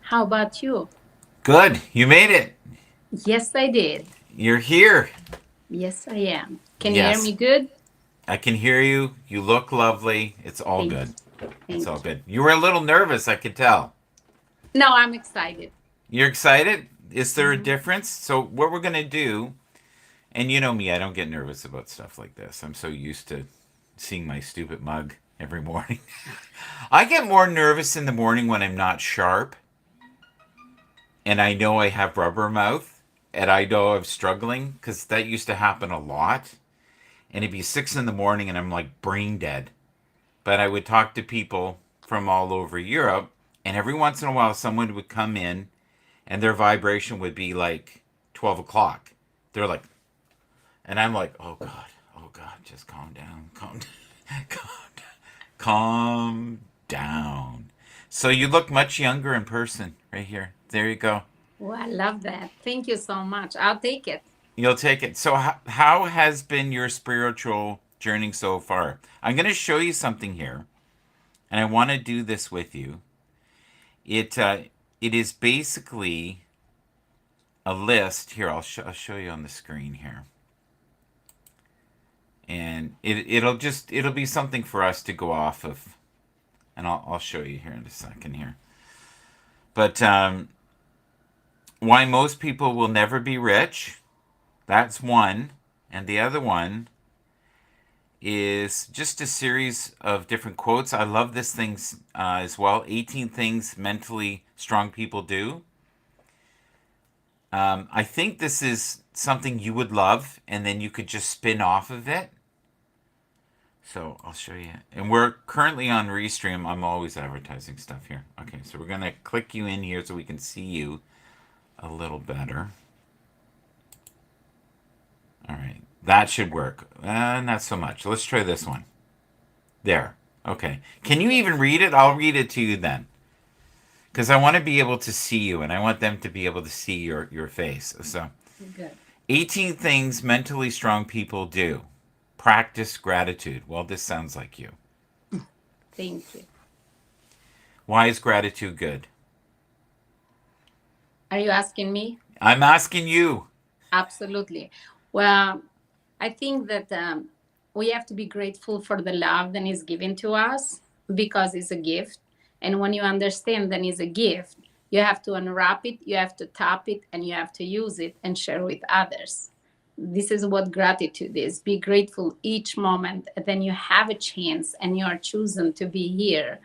How about you? Good. You made it. Yes, I did. You're here. Yes, I am. Can you hear Yes. me good? I can hear you. You look lovely. It's all Thank good. you. It's all Thank you. good. You were a little nervous, I could tell. No, I'm excited. You're excited? Is there a Hmm. difference? So, what we're going to do, and you know me, I don't get nervous about stuff like this. I'm so used to seeing my stupid mug every morning. I get more nervous in the morning when I'm not sharp and I know I have rubber mouth and I know I'm struggling because that used to happen a lot. And it'd be 6 in the morning and I'm like brain dead. But I would talk to people from all over Europe, and every once in a while, someone would come in and their vibration would be like 12 o'clock. They're like, and I'm like, oh God, just calm down, calm down, calm down. So you look much younger in person right here. There you go. Oh, I love that. Thank you so much. I'll take it. You'll take it. So, how has been your spiritual journey so far? I'm going to show you something here, and I want to do this with you. It it is basically a list. Here, I'll show you on the screen here, and it'll be something for us to go off of, and I'll show you here in a second here. But why most people will never be rich, that's one, and the other one is just a series of different quotes. I love this thing as well. 18 things mentally strong people do. I think this is something you would love, and then you could just spin off of it. So I'll show you. And we're currently on Restream. I'm always advertising stuff here. Okay, so we're going to click you in here so we can see you a little better. All right, that should work. Not so much. Let's try this one. There. Okay. Can you even read it? I'll read it to you then. Because I want to be able to see you and I want them to be able to see your face. So, Good. 18 things mentally strong people do. Practice gratitude. Well, this sounds like you. Thank you. Why is gratitude good? Are you asking me? I'm asking you. Absolutely. Well, I think that we have to be grateful for the love that is given to us because it's a gift. And when you understand that it's a gift, you have to unwrap it, you have to tap it, and you have to use it and share with others. This is what gratitude is. Be grateful each moment. And then you have a chance and you are chosen to be here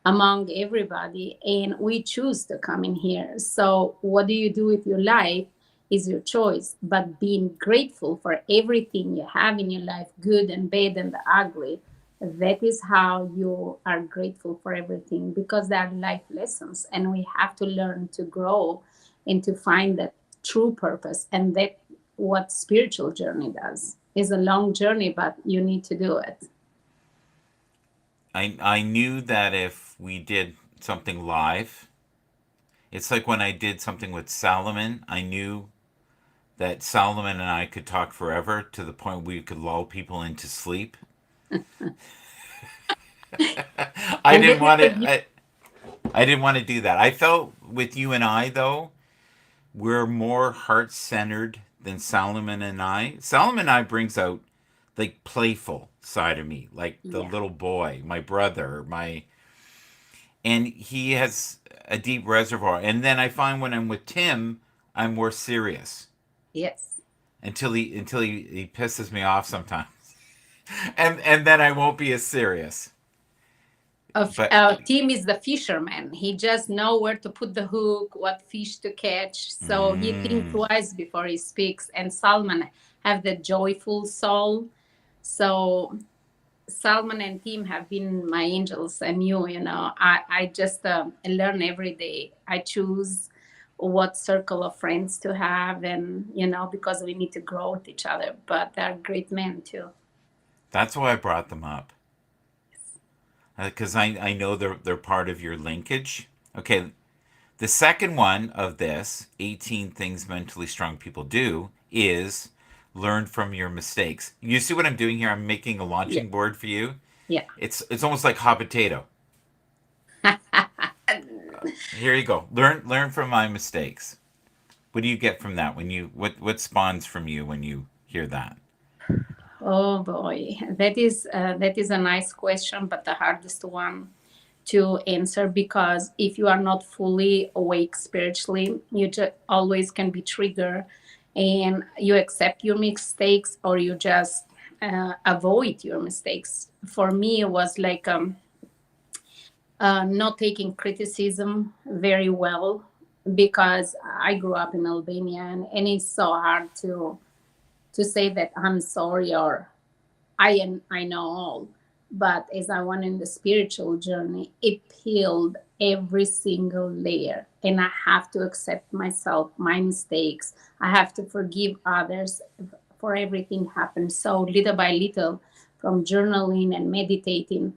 among everybody, and we choose to come in here. So what do you do with your life is your choice, but being grateful for everything you have in your life, good and bad and the ugly, that is how you are grateful for everything, because they are life lessons and we have to learn to grow and to find that true purpose. And that what spiritual journey does is a long journey, but you need to do it. I knew that if we did something live, it's like when I did something with Salomon, I knew that Solomon and I could talk forever to the point we could lull people into sleep. I And didn't this is want the to. I didn't want to do that. I felt with you and I though, we're more heart centered than Solomon and I. Solomon and I brings out like playful side of me, like the yeah. little boy, my brother, my and he has a deep reservoir. And then I find when I'm with Tim, I'm more serious Yes. until he pisses me off sometimes, and then I won't be as serious. But Tim is the fisherman. He just know where to put the hook, what fish to catch. So he thinks mm, twice before he speaks. And Salman have the joyful soul. So Salman and Tim have been my angels, and I just learn every day. I choose what circle of friends to have, and because we need to grow with each other. But they're great men too. that's why I brought them up because I know they're part of your linkage. Okay, the second one of this 18 things mentally strong people do is learn from your mistakes. You see what I'm doing here? I'm making a Yeah, launching board for you. yeah. It's almost like hot potato. Here you go. Learn from my mistakes. What do you get from that when you what spawns from you when you hear that? Oh boy, that is a nice question, but the hardest one to answer, because if you are not fully awake spiritually, you just always can be triggered, and you accept your mistakes or you just avoid your mistakes. For me, it was like not taking criticism very well, because I grew up in Albania, and it's so hard to say that I'm sorry or I know all. But as I went in the spiritual journey, it peeled every single layer. And I have to accept myself, my mistakes. I have to forgive others for everything happened. So little by little, from journaling and meditating,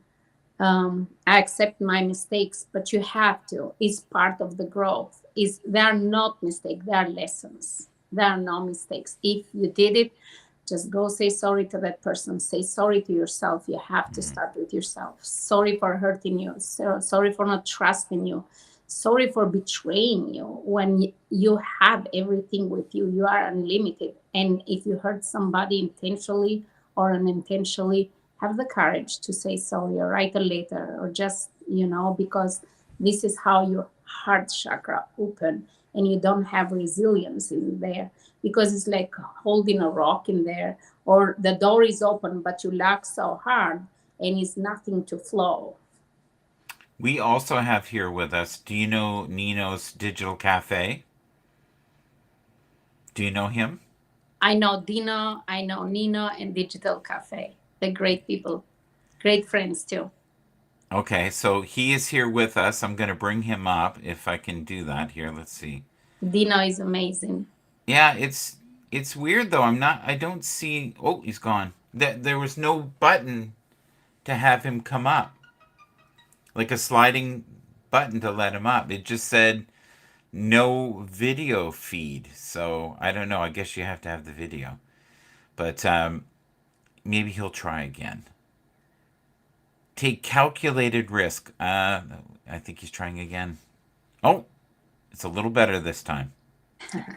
I accept my mistakes, but you have to. It's part of the growth. Is They are not mistakes, they are lessons. There are no mistakes. If you did it, just go say sorry to that person. Say sorry to yourself. You have to Mm. start with yourself. Sorry for hurting you. Sorry for not trusting you. Sorry for betraying you. When you have everything with you, you are unlimited. And if you hurt somebody intentionally or unintentionally, have the courage to say sorry or write a letter, or just, because this is how your heart chakra open, and you don't have resilience in there, because it's like holding a rock in there, or the door is open but you lock so hard and it's nothing to flow. We also have here with us. Do you know Nino's Digital Cafe? Do you know him? I know Dino, I know Nino, and Digital Cafe. They're great people, great friends too. Okay, so he is here with us. I'm going to bring him up if I can do that here. Let's see. Dino is amazing. Yeah, it's weird though. I don't see. Oh, he's gone. There was no button to have him come up, like a sliding button to let him up. It just said no video feed. So I don't know. I guess you have to have the video. But maybe he'll try again. Take calculated risk. I think he's trying again. Oh, it's a little better this time.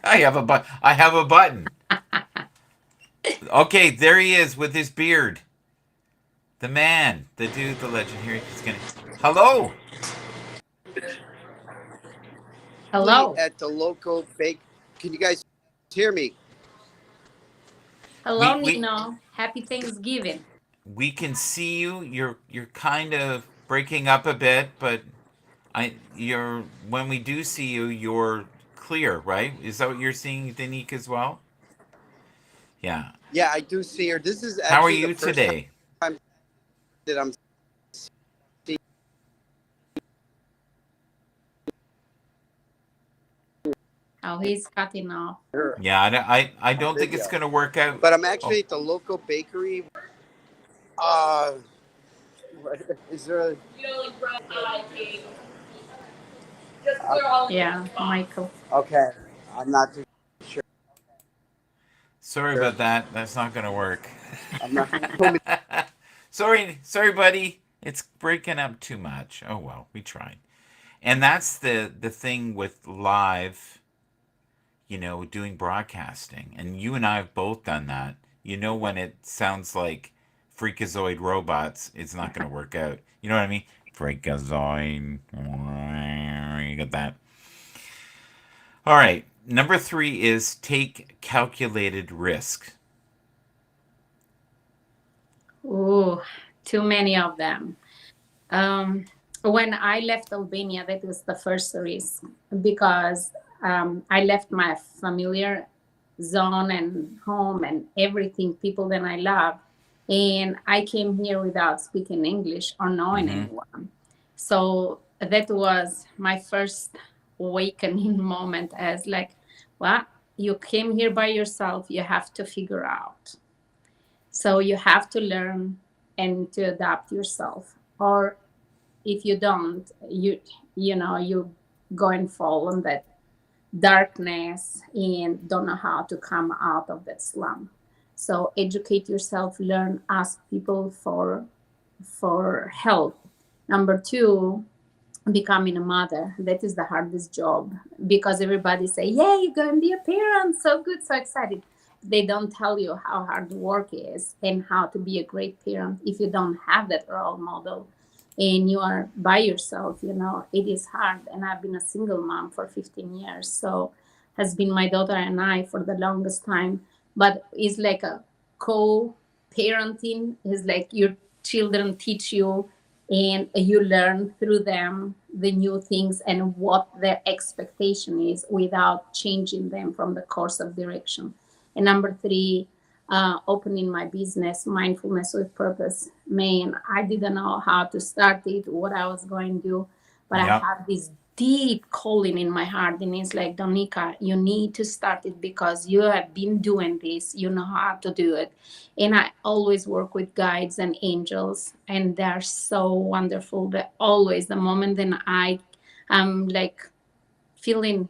I have a button. Okay, there he is with his beard. The man, the dude, the legend. Here he's gonna. Hello. Hello. At the local bake. Can you guys hear me? Hello, We we Nino. Happy Thanksgiving. we can see you. You're kind of breaking up a bit, but you're when we do see you, you're clear, right? Is that what you're seeing, Danique, as well? Yeah. Yeah, I do see her. This is How are actually the you first today? time that I'm seeing Oh, he's cutting off. her Yeah, I on don't think it's video. gonna work out. But I'm Oh, actually at the local bakery. Uh, is there? Yeah, Michael. Okay, I'm not too sorry sure. about that. That's not gonna work. I'm not. Told me Sorry, buddy. It's breaking up too much. Oh well, we tried. And that's the thing with live, doing broadcasting. And you and I have both done that. You know when it sounds like freakazoid robots, it's not going to work out. You know what I mean? Freakazoid. You got that. All right. Number 3 is take calculated risk. Ooh, too many of them. When I left Albania, that was the first risk, because I left my familiar zone and home and everything, people that I love. And I came here without speaking English or knowing Mm-hmm. anyone. So that was my first awakening moment, as like, well, you came here by yourself, you have to figure out. So you have to learn and to adapt yourself. Or if you don't, you go and fall in that darkness and don't know how to come out of that slump. So educate yourself, learn, ask people for help. Number two, becoming a mother. That is the hardest job, because everybody say, yeah, you're going to be a parent, so good, so excited. They don't tell you how hard the work is and how to be a great parent if you don't have that role model and you are by yourself. It is hard. And I've been a single mom for 15 years, so has been my daughter and I for the longest time. But it's like a co-parenting. Is like your children teach you, and you learn through them the new things and what their expectation is without changing them from the course of direction. And number three, opening my business, Mindfulness with Purpose. Man, I didn't know how to start it, what I was going to do, but I Yep. have this deep calling in my heart, and it's like, Donika, you need to start it because you have been doing this, you know how to do it. And I always work with guides and angels, and they're so wonderful. That always, the moment that I am like feeling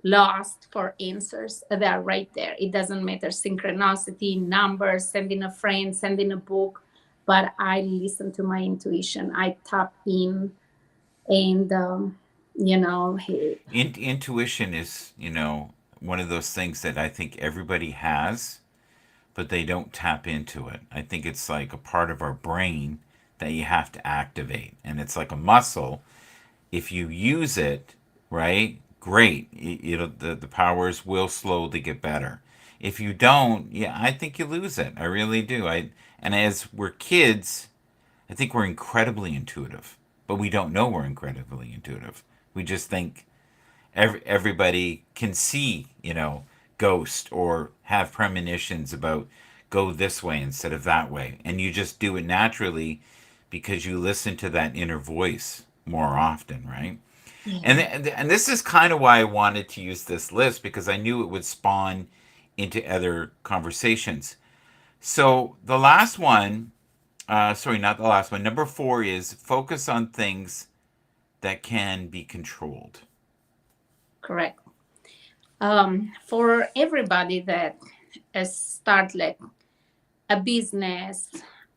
lost for answers, they're right there. It doesn't matter synchronicity, numbers, sending a friend, sending a book, but I listen to my intuition. I tap in, and hey, Intuition is, one of those things that I think everybody has, but they don't tap into it. I think it's like a part of our brain that you have to activate. And it's like a muscle. If you use it, right, great. The powers will slowly get better. If you don't, yeah, I think you lose it. I really do. And as we're kids, I think we're incredibly intuitive, but we don't know we're incredibly intuitive. We just think everybody can see, ghost or have premonitions about go this way instead of that way. And you just do it naturally because you listen to that inner voice more often, right? And, yeah, and this is kind of why I wanted to use this list because I knew it would spawn into other conversations. So the last one, sorry, not the last one, number four is focus on things that can be controlled. correct. For everybody that start like a business,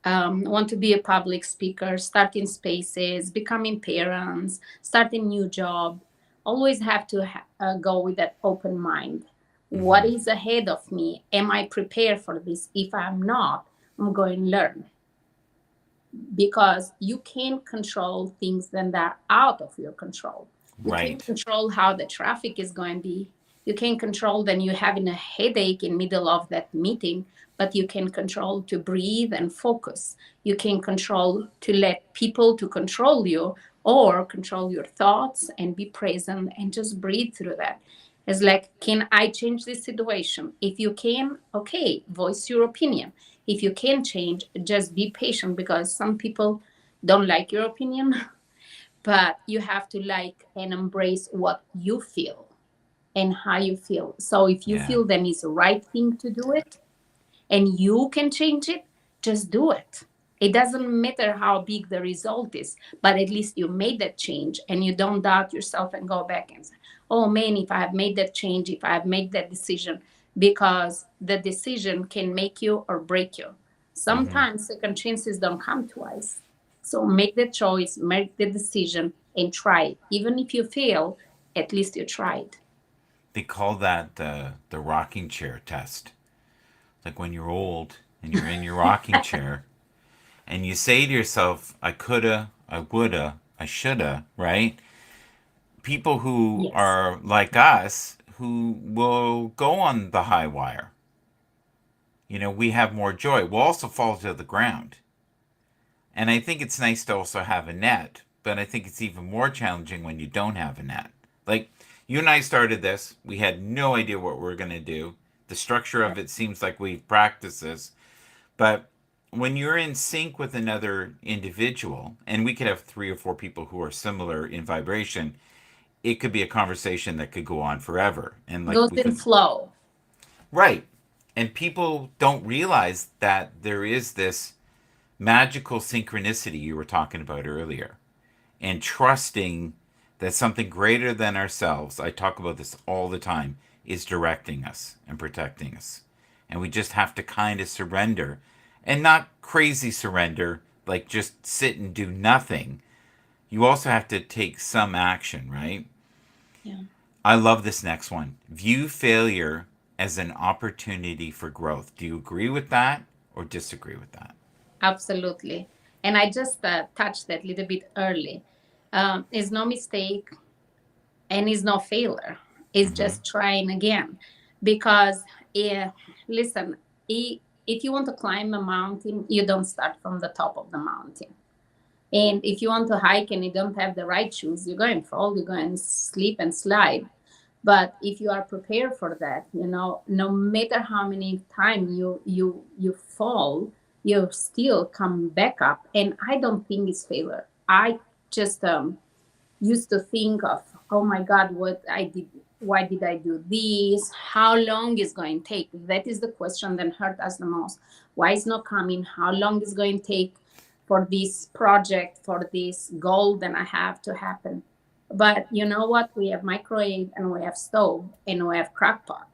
want to be a public speaker, starting spaces, becoming parents, starting new job, always have to go with that open mind. What Mm-hmm. is ahead of me? Am I prepared for this? If I'm not, I'm going to learn, because you can't control things that are out of your control. You can't Right. control how the traffic is going to be. You can't control then you having a headache in middle of that meeting, but you can control to breathe and focus. You can control to let people to control you, or control your thoughts and be present and just breathe through that. It's like, can I change this situation? If you can, okay, voice your opinion. If you can change, just be patient, because some people don't like your opinion, but you have to like and embrace what you feel and how you feel. So if you Yeah. feel then it's the right thing to do it, and you can change it, just do it. It doesn't matter how big the result is, but at least you made that change and you don't doubt yourself and go back and say, oh man, if I have made that change, if I have made that decision, because the decision can make you or break you. Mm-hmm. Sometimes second chances don't come twice. So make the choice, make the decision, and try it. Even if you fail, at least you tried. They call that the rocking chair test. Like when you're old and you're in your rocking chair and you say to yourself, I coulda, I woulda, I shoulda, right? People who Yes. are like us who will go on the high wire, we have more joy. We'll also fall to the ground. And I think it's nice to also have a net, but I think it's even more challenging when you don't have a net. Like you and I started this, we had no idea what we were going to do. The structure of it seems like we've practiced this, but when you're in sync with another individual, and we could have three or four people who are similar in vibration, it could be a conversation that could go on forever. And like Goes we in could, flow. right. And people don't realize that there is this magical synchronicity you were talking about earlier, and trusting that something greater than ourselves, I talk about this all the time, is directing us and protecting us. And we just have to kind of surrender, and not crazy surrender, like just sit and do nothing, you also have to take some action, right? Yeah. I love this next one. View failure as an opportunity for growth. Do you agree with that or disagree with that? Absolutely. And I just touched that a little bit early. It's no mistake and it's no failure. It's Mm-hmm. just trying again. Because, listen, if you want to climb a mountain, you don't start from the top of the mountain. And if you want to hike and you don't have the right shoes, you're going to fall, you're going to slip and slide. But if you are prepared for that, no matter how many times you fall, you still come back up. And I don't think it's failure. I just used to think of, oh my God, what I did, why did I do this? How long is going to take? That is the question that hurt us the most. Why is not coming? How long is going to take for this project, for this goal that I have to happen? But you know what? We have microwave and we have stove and we have crock pot.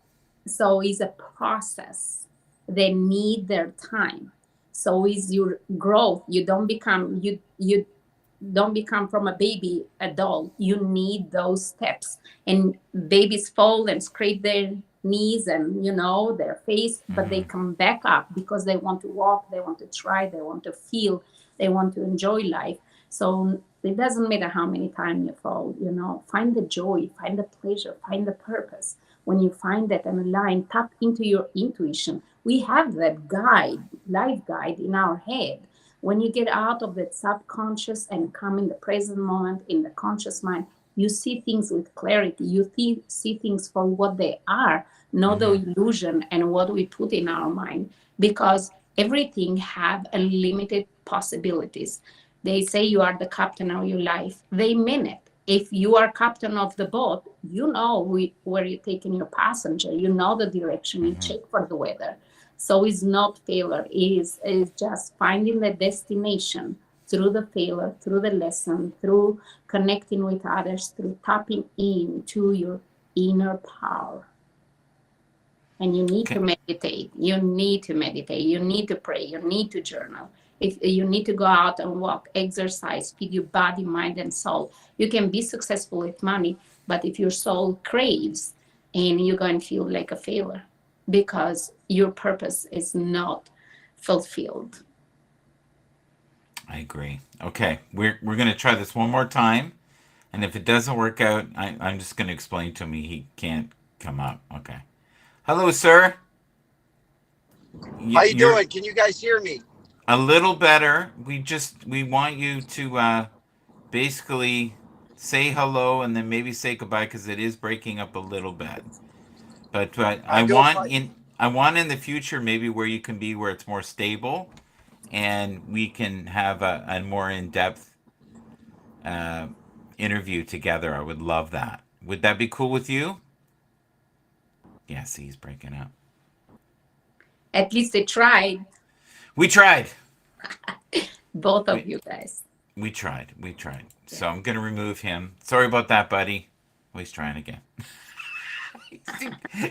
So it's a process. They need their time. So is your growth. You don't become from a baby adult. You need those steps. And babies fall and scrape their knees and their face, but they Mm-hmm. come back up because they want to walk, they want to try, they want to feel, they want to enjoy life. So it doesn't matter how many times you fall, find the joy, find the pleasure, find the purpose. When you find that and align, tap into your intuition. We have that guide, life guide in our head. When you get out of that subconscious and come in the present moment, in the conscious mind, you see things with clarity. You see things for what they are, not the Mm-hmm. illusion and what we put in our mind. Because everything have a limited possibilities. They say you are the captain of your life. They mean it. If you are captain of the boat, where you're taking your passenger. You know the direction. You Mm-hmm. check for the weather. So it's not failure. It is just finding the destination through the failure, through the lesson, through connecting with others, through tapping into your inner power. And you need to Okay. meditate. You need to meditate. You need to pray. You need to journal. If you need to go out and walk, exercise, feed your body, mind, and soul. You can be successful with money, but if your soul craves, and you're going to feel like a failure because your purpose is not fulfilled. I agree. Okay, we're gonna try this one more time, and if it doesn't work out, I'm just gonna explain to me he can't come up. Okay. Hello, sir. How you You're doing? Can you guys hear me? a little better. We want you to basically say hello and then maybe say goodbye because it is breaking up a little bit. But I do. I want in the future maybe where you can be where it's more stable and we can have a more in depth uh, interview together. I would love that. Would that be cool with you? Yeah, see, he's breaking up. At least they tried, We tried. both of We you guys. we tried. We tried. So Yeah. I'm gonna remove him. Sorry about that, buddy. Oh, he's trying again.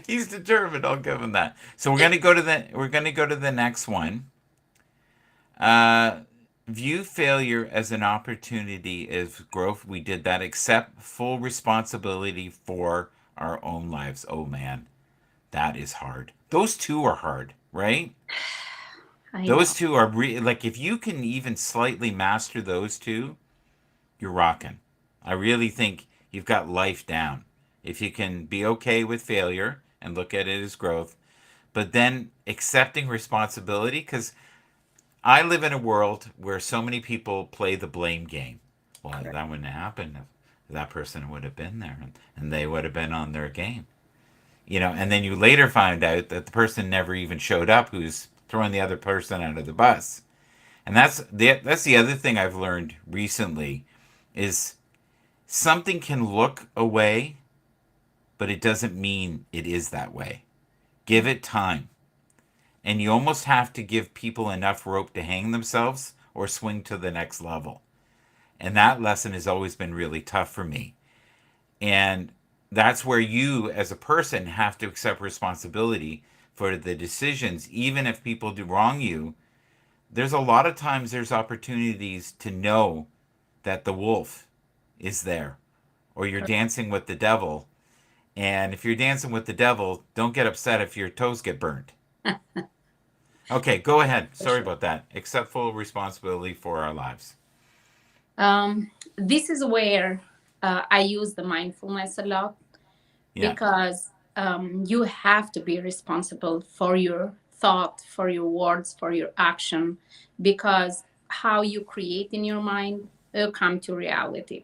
He's determined. I'll give him that. So we're gonna go to the next one. Uh, view failure as an opportunity as growth. We did that. Accept full responsibility for our own lives. Oh man, that is hard. Those two are hard, right? I Those know. two are like if you can even slightly master those two, you're rocking. I really think you've got life down. If you can be okay with failure and look at it as growth, but then accepting responsibility, because I live in a world where so many people play the blame game. Well, Correct. that wouldn't have happened if that person would have been there and they would have been on their game. And then you later find out that the person never even showed up who's throwing the other person under the bus. And that's the other thing I've learned recently is something can look away, but it doesn't mean it is that way. Give it time. And you almost have to give people enough rope to hang themselves or swing to the next level. And that lesson has always been really tough for me. And that's where you, as a person, have to accept responsibility for the decisions, even if people do wrong you. There's a lot of times there's opportunities to know that the wolf is there, or you're dancing with the devil. And if you're dancing with the devil, don't get upset if your toes get burned. Okay, go ahead. For Sorry sure. about that. Accept full responsibility for our lives. This is where I use the mindfulness a lot, Yeah. because you have to be responsible for your thought, for your words, for your action, because how you create in your mind will come to reality.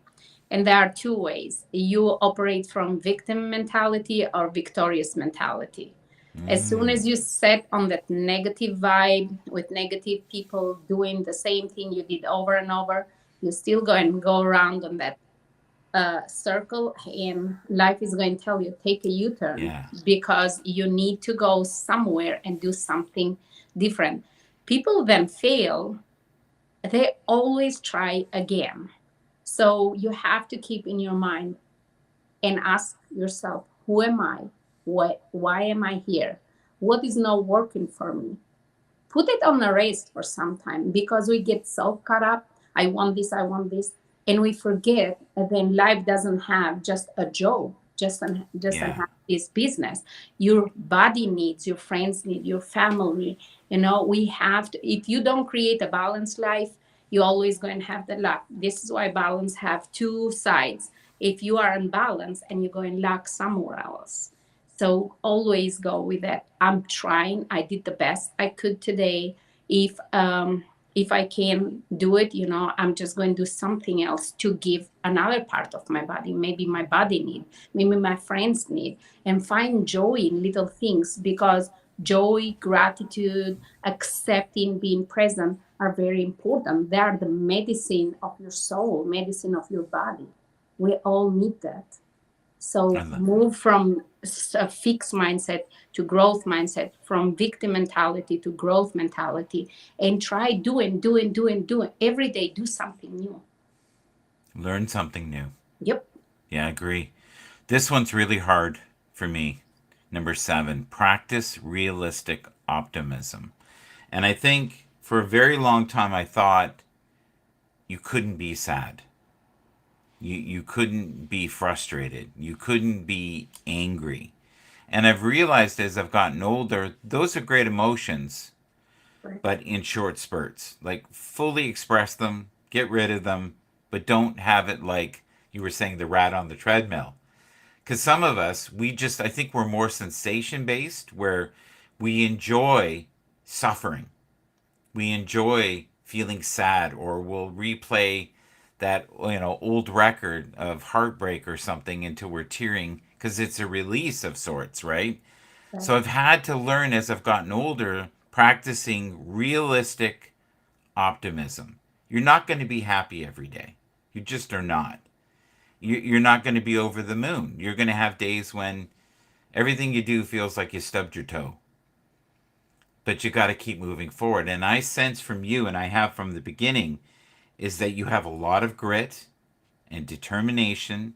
And there are two ways: you operate from victim mentality or victorious mentality. As soon Mm, as you set on that negative vibe with negative people doing the same thing you did over and over, you still go and go around on that circle, and life is going to tell you take a u-turn, yeah. because you need to go somewhere and do something different. People then fail, they always try again. So you have to keep in your mind and ask yourself, who am I? Why am I here? What is not working for me? Put it on a race for some time, because we get so caught up. I want this, and we forget that then life doesn't have just a job, just an Yeah. have this business. Your body needs, your friends need, your family. We have to. If you don't create a balanced life, you're always going to have the luck. This is why balance have two sides. If you are unbalanced and you go and lack somewhere else, so always go with that. I'm trying. I did the best I could today. If I can do it, I'm just going to do something else to give another part of my body. Maybe my body need, maybe my friends need, and find joy in little things, because joy, gratitude, accepting, being present are very important. They are the medicine of your soul, medicine of your body. We all need that. I So love, move from a fixed mindset to growth mindset, from victim mentality to growth mentality, and try doing every day. Do something new. learn something new. Yep. Yeah, I agree. This one's really hard for me. Number 7, practice realistic optimism. And I think for a very long time I thought you couldn't be sad. You couldn't be frustrated. You couldn't be angry. And I've realized as I've gotten older, those are great emotions, Right. but in short spurts. Like fully express them, get rid of them, but don't have it like you were saying, the rat on the treadmill. Because some of us, I think we're more sensation based, where we enjoy suffering. We enjoy feeling sad, or we'll replay that old record of heartbreak or something until we're tearing because it's a release of sorts, right? Right. So I've had to learn as I've gotten older, practicing realistic optimism. You're not going to be happy every day. You just are not. You're not going to be over the moon. You're going to have days when everything you do feels like you stubbed your toe. But you got to keep moving forward. And I sense from you, and I have from the beginning, is that you have a lot of grit and determination,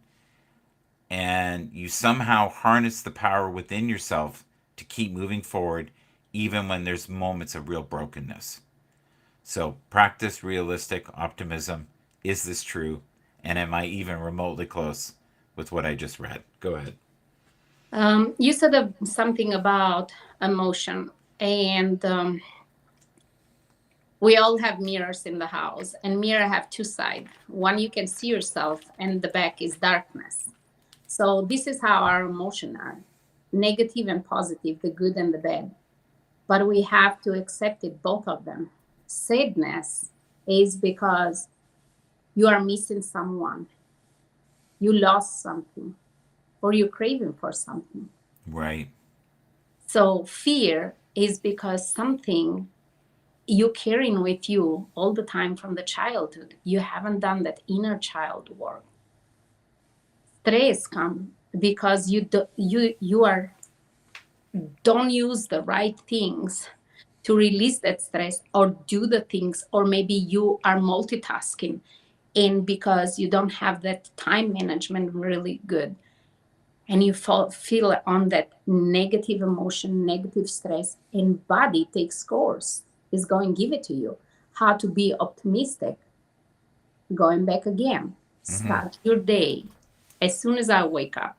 and you somehow harness the power within yourself to keep moving forward, even when there's moments of real brokenness. So practice realistic optimism. Is this true? And am I even remotely close with what I just read? Go ahead. You said something about emotion, and we all have mirrors in the house, and mirror have two sides. One, you can see yourself, and the back is darkness. So this is how our emotions are: negative and positive, the good and the bad. But we have to accept it, both of them. Sadness is because you are missing someone, you lost something, or you're craving for something. Right. So fear is because something you're carrying with you all the time from the childhood. You haven't done that inner child work. Stress comes because you are don't use the right things to release that stress, or do the things, or maybe you are multitasking, and because you don't have that time management really good, and you feel on that negative emotion, negative stress, and body takes course, is going to give it to you how to be optimistic. Going back again, Mm-hmm. start your day. As soon as I wake up,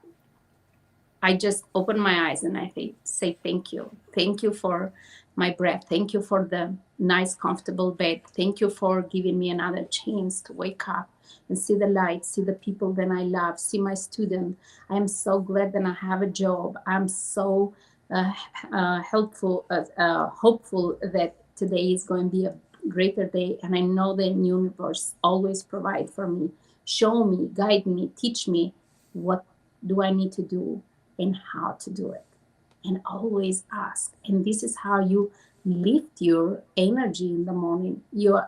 I just open my eyes and I say thank you. Thank you for my breath. Thank you for the nice, comfortable bed. Thank you for giving me another chance to wake up and see the light, see the people that I love, see my student. I am so glad that I have a job. I'm so uh, hopeful that today is going to be a greater day. And I know the universe always provide for me, show me, guide me, teach me what do I need to do and how to do it, and always ask. And this is how you lift your energy in the morning. You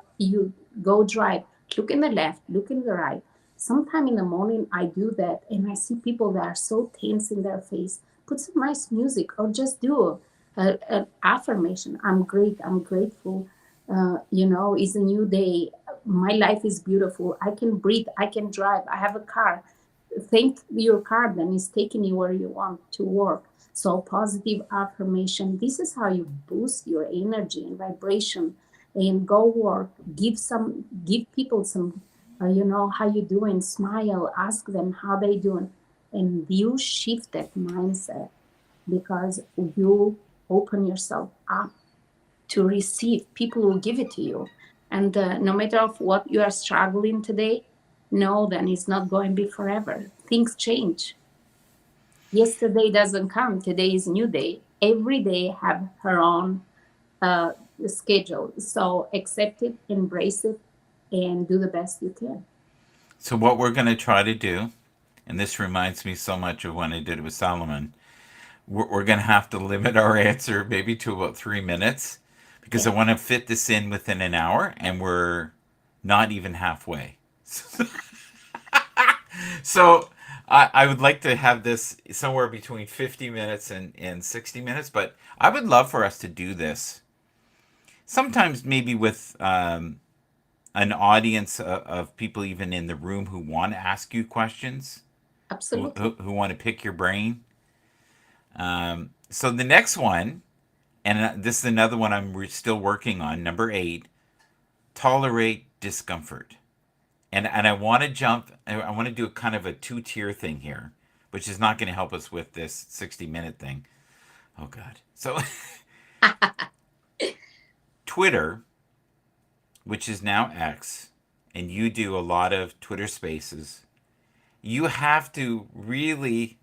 go drive, look in the left, look in the right. Sometime in the morning I do that and I see people that are so tense in their face. Put some nice music or just do an affirmation. I'm great, I'm grateful. It's a new day. My life is beautiful. I can breathe, I can drive, I have a car. Thank your car then is taking you where you want to work. So positive affirmation, this is how you boost your energy and vibration, and go work, give people some how you doing, smile, ask them how they doing, and you shift that mindset because you open yourself up to receive. People will give it to you. And no matter of what you are struggling today, know that it's not going to be forever. Things change. Yesterday doesn't come. Today is a new day. Every day have her own uh, schedule. So accept it, embrace it, and do the best you can. So what we're going to try to do, and this reminds me so much of when I did it with Solomon, we're going to have to limit our answer maybe to about 3 minutes because I Yeah, want to fit this in within an hour, and we're not even halfway. So I would like to have this somewhere between 50 minutes and 60 minutes, but I would love for us to do this sometimes maybe with an audience of people even in the room who want to ask you questions, absolutely. who want to pick your brain. So the next one, and this is another one I'm still working on, number 8, tolerate discomfort. And I want to I want to do a kind of a two-tier thing here, which is not going to help us with this 60-minute thing. Oh, God. So Twitter, which is now X, and you do a lot of Twitter spaces, you have to really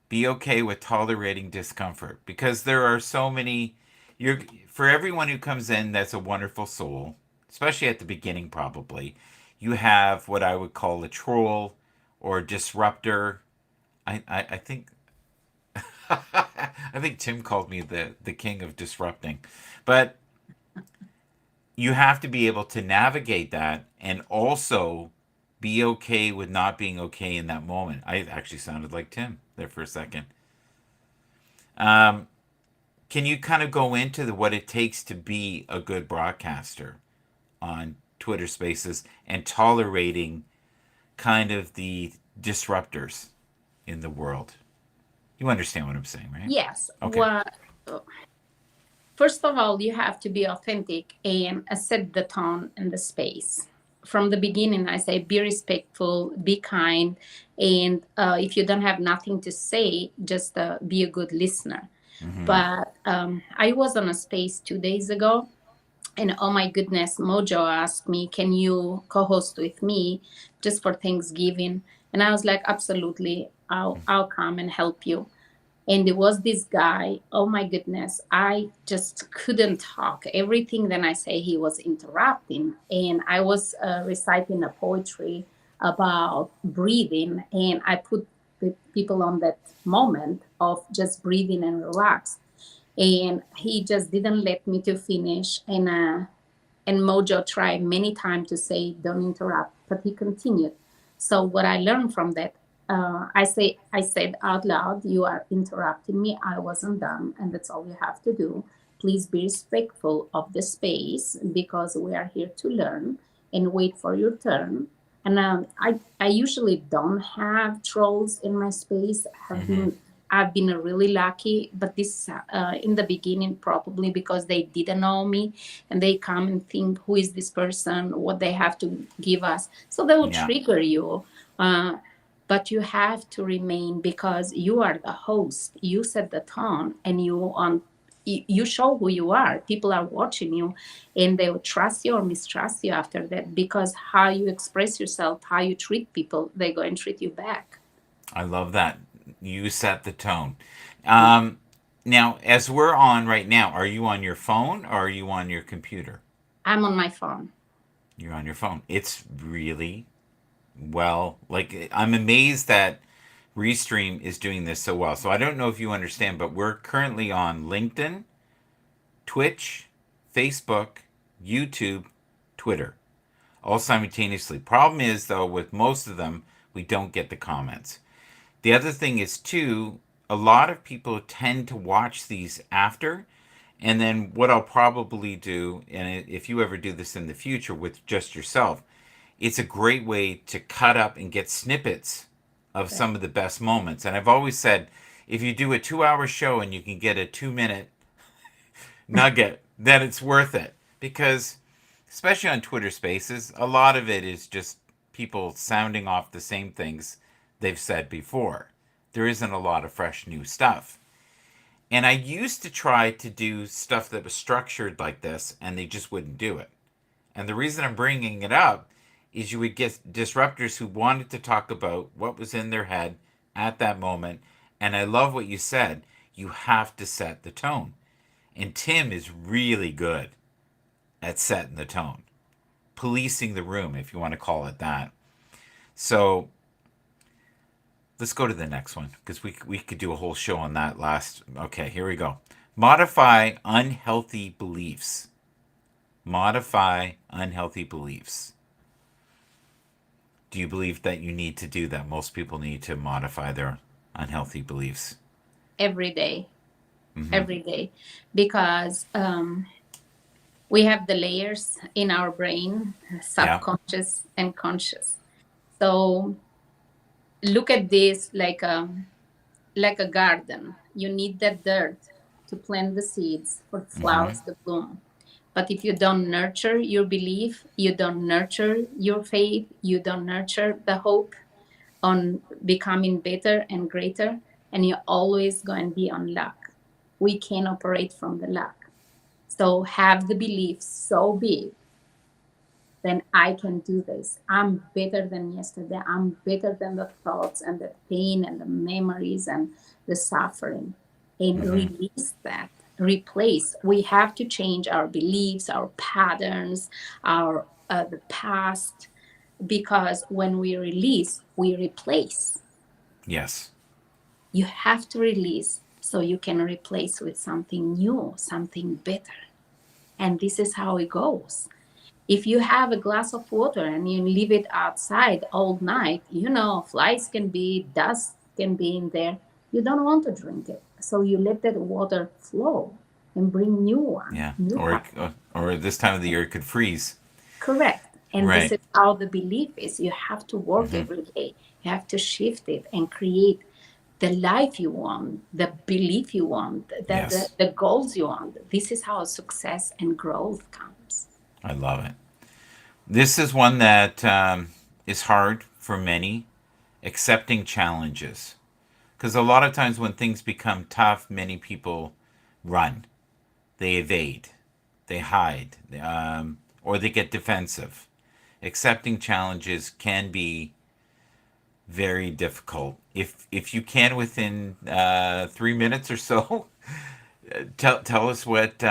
be okay with tolerating discomfort because there are so many. You're For everyone who comes in that's a wonderful soul, especially at the beginning probably, you have what I would call a troll or a disruptor. I think I think Tim called me the king of disrupting. But you have to be able to navigate that and also be okay with not being okay in that moment. I actually sounded like Tim there for a second. Um, can you kind of go into what it takes to be a good broadcaster on Twitter Spaces and tolerating kind of the disruptors in the world? You understand what I'm saying, right? Yes. Okay. Well, first of all, you have to be authentic and set the tone and the space. From the beginning, I say be respectful, be kind, and if you don't have nothing to say, just be a good listener. Mm-hmm. But I was on a space 2 days ago, and oh my goodness, Mojo asked me, "Can you co-host with me just for Thanksgiving?" And I was like, "Absolutely, I'll come and help you." And there was this guy, oh my goodness, I just couldn't talk. Everything that I say, he was interrupting. And I was reciting a poetry about breathing, and I put the people on that moment of just breathing and relax. And he just didn't let me to finish. And Mojo tried many times to say, "Don't interrupt," but he continued. So what I learned from that, I said out loud, "You are interrupting me. I wasn't done, and that's all you have to do. Please be respectful of the space because we are here to learn and wait for your turn." And I usually don't have trolls in my space. I have Mm-hmm. been I've been really lucky, but this in the beginning probably because they didn't know me, and they come and think, who is this person? What they have to give us? So they will Yeah, trigger you. Uh, but you have to remain, because you are the host. You set the tone, and you show who you are. People are watching you, and they will trust you or mistrust you after that, because how you express yourself, how you treat people, they go and treat you back. I love that. You set the tone. Um, Now, as we're on right now, are you on your phone or are you on your computer? I'm on my phone. You're on your phone. It's really well, like, I'm amazed that Restream is doing this so well. So I don't know if you understand, but we're currently on LinkedIn, Twitch, Facebook, YouTube, Twitter, all simultaneously. Problem is, though, with most of them, we don't get the comments. The other thing is, too, a lot of people tend to watch these after. And then what I'll probably do, and if you ever do this in the future with just yourself, it's a great way to cut up and get snippets of Right. some of the best moments. And I've always said, if you do a 2 hour show and you can get a 2 minute nugget, then it's worth it. Because, especially on Twitter Spaces, a lot of it is just people sounding off the same things they've said before. There isn't a lot of fresh new stuff. And I used to try to do stuff that was structured like this, and they just wouldn't do it. And the reason I'm bringing it up is you would get disruptors who wanted to talk about what was in their head at that moment. And I love what you said. You have to set the tone. And Tim is really good at setting the tone, policing the room, if you want to call it that. So let's go to the next one because we could do a whole show on that last. Okay, here we go. Modify unhealthy beliefs. Modify unhealthy beliefs. Do you believe that you need to do that? Most people need to modify their unhealthy beliefs. Every day, Mm-hmm. every day, because we have the layers in our brain, Yeah. subconscious and conscious. So look at this like a garden. You need that dirt to plant the seeds for Mm-hmm. flowers to bloom. But if you don't nurture your belief, you don't nurture your faith, you don't nurture the hope on becoming better and greater, and you're always going to be on luck. We can operate from the luck. So have the belief so big, then I can do this. I'm better than yesterday. I'm better than the thoughts and the pain and the memories and the suffering. And Mm-hmm. release that. Replace. We have to change our beliefs, our patterns, our the past, because when we release, we replace. Yes. You have to release so you can replace with something new, something better. And this is how it goes. If you have a glass of water and you leave it outside all night, flies can be, dust can be in there. You don't want to drink it. So you let that water flow and bring new one, Yeah. new Or this time of the year it could freeze. correct. And this Right. is how the belief is. You have to work Mm-hmm. every day. You have to shift it and create the life you want, the belief you want, Yes. the goals you want. This is how success and growth comes. I love it. This is one that is hard for many, accepting challenges. Because a lot of times when things become tough, many people run, they evade, they hide, or they get defensive. Accepting challenges can be very difficult. If you can within 3 minutes or so, tell us what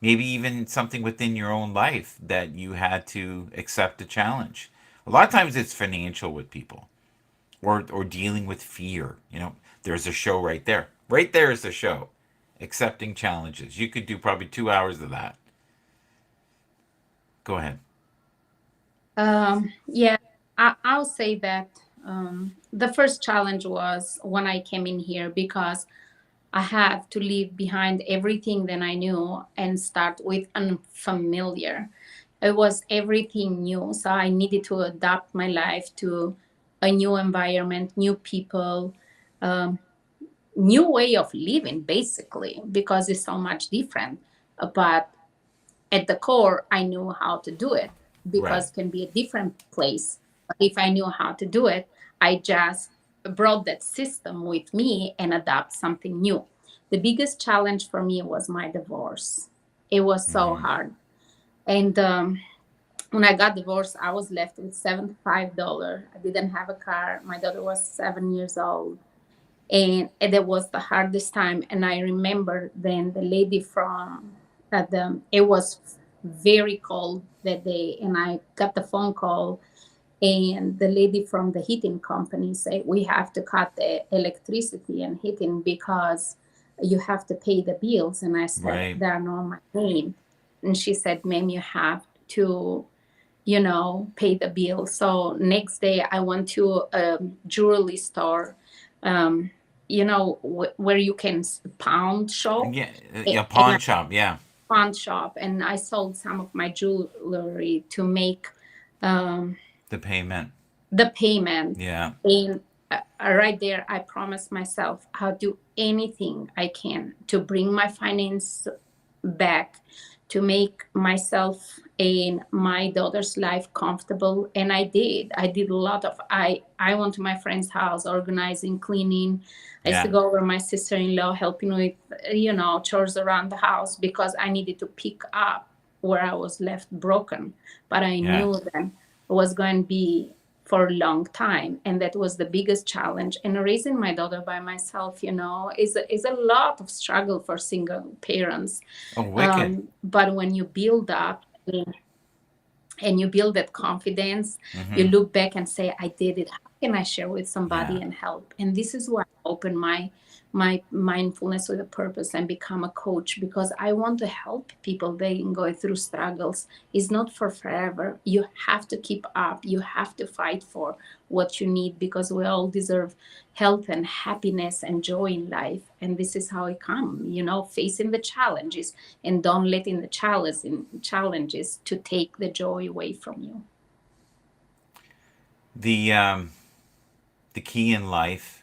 maybe even something within your own life that you had to accept a challenge. A lot of times it's financial with people, or dealing with fear. There's a show right there. Right there is the show. Accepting challenges. You could do probably 2 hours of that. Go ahead. Yeah, I'll say that the first challenge was when I came in here, because I have to leave behind everything that I knew and start with unfamiliar. It was everything new. So I needed to adapt my life to a new environment, new people, um, new way of living, basically, because it's so much different. But at the core, I knew how to do it, Right. because it can be a different place. But if I knew how to do it, I just brought that system with me and adapt something new. The biggest challenge for me was my divorce. It was so Mm-hmm. hard. And when I got divorced, I was left with $75. I didn't have a car. My daughter was 7 years old. And that was the hardest time. And I remember then the lady from it was very cold that day, and I got the phone call, and the lady from the heating company said, we have to cut the electricity and heating because you have to pay the bills. And I said, Right. they are not my name. And she said, ma'am, you have to, pay the bill. So next day I went to a jewelry store, um, where you can pound shop, Yeah. A and pawn shop. Yeah. pawn shop, and I sold some of my jewelry to make um, The payment. the payment. Yeah. And right there, I promised myself I'll do anything I can to bring my finance back, to make myself and my daughter's life comfortable. And I did a lot of, I went to my friend's house, organizing, cleaning. I used to Yeah. go over my sister-in-law, helping with chores around the house, because I needed to pick up where I was left broken. But I Yeah. knew then it was going to be for a long time, and that was the biggest challenge. And raising my daughter by myself, is a lot of struggle for single parents. Oh, wicked. But when you build up and you build that confidence, you Mm-hmm. look back and say, I did it. How can I share with somebody Yeah. and help? And this is why I open my mindfulness with a purpose and become a coach, because I want to help people. They go through struggles. It's not for forever. You have to keep up. You have to fight for what you need, because we all deserve health and happiness and joy in life. And this is how it comes, facing the challenges, and don't letting the challenges to take the joy away from you. The the key in life